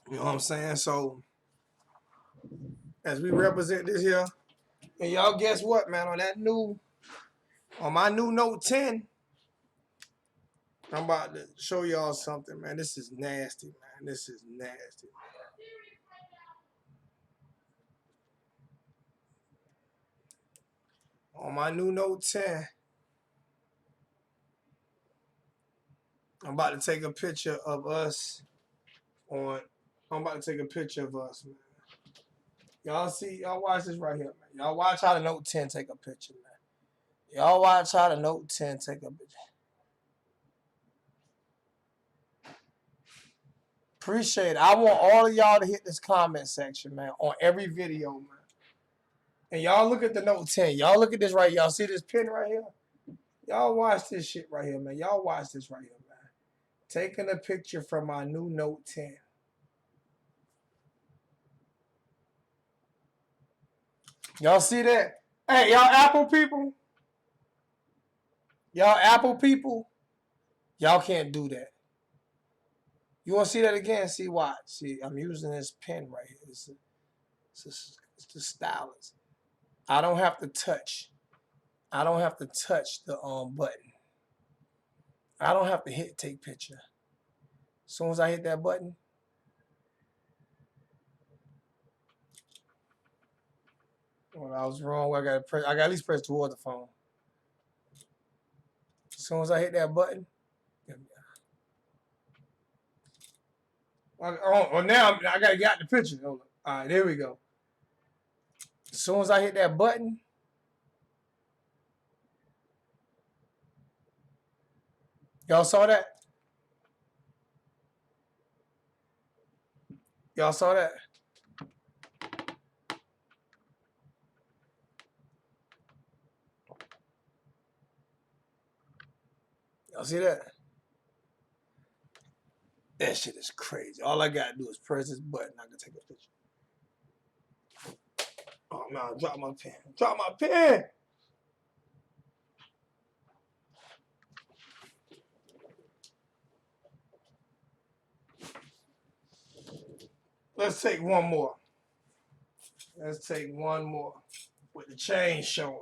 You know what I'm saying? So as we represent this here, and y'all guess what, man? On my new Note 10, I'm about to show y'all something, man. This is nasty, man. This is nasty. On my new Note 10, I'm about to take a picture of us on. I'm about to take a picture of us, man. Y'all watch this right here, man. Y'all watch how the Note 10 take a picture, man. Y'all watch how the Note 10 take a picture. Appreciate it. I want all of y'all to hit this comment section, man, on every video, man. And y'all look at the Note 10. Y'all look at this right. Y'all see this pen right here? Y'all watch this shit right here, man. Y'all watch this right here, man. Taking a picture from my new Note 10. Y'all see that? Hey, y'all Apple people? Y'all Apple people? Y'all can't do that. You want to see that again? See, watch. See, I'm using this pen right here. It's the stylus. I don't have to touch. I don't have to touch the button. I don't have to hit take picture. As soon as I hit that button, well, I was wrong. I got to at least press toward the phone. As soon as I hit that button, oh, now I got to get the picture. Hold on. All right, there we go. As soon as I hit that button, y'all saw that? Y'all saw that? Y'all see that? That shit is crazy. All I gotta do is press this button. I can take a picture. Oh no, drop my pen. Drop my pen. Let's take one more. Let's take one more with the chain showing.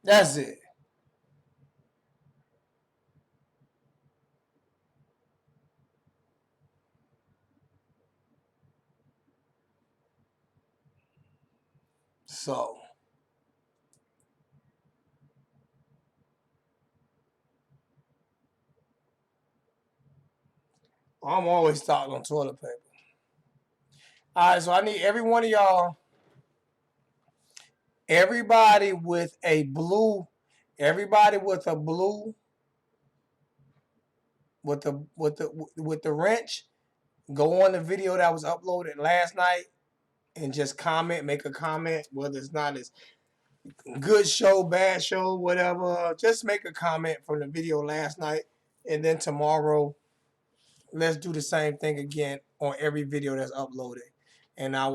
That's it. So, I'm always stocked on toilet paper. All right, so I need every one of y'all, everybody with a blue, with the wrench, go on the video that was uploaded last night and just comment, make a comment, whether it's not as good show, bad show, whatever. Just make a comment from the video last night, and then tomorrow, let's do the same thing again on every video that's uploaded. And that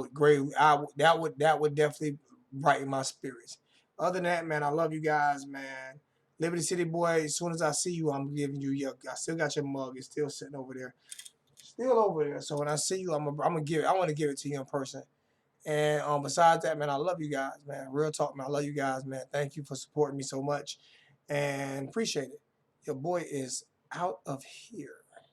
would definitely brighten my spirits. Other than that, man, I love you guys, man. Liberty City boy, as soon as I see you, I'm giving you your. I still got your mug. It's still sitting over there. Still over there. So when I see you, I'm gonna give it. I want to give it to you in person. And besides that, man, I love you guys, man. Real talk, man. I love you guys, man. Thank you for supporting me so much, and appreciate it. Your boy is out of here.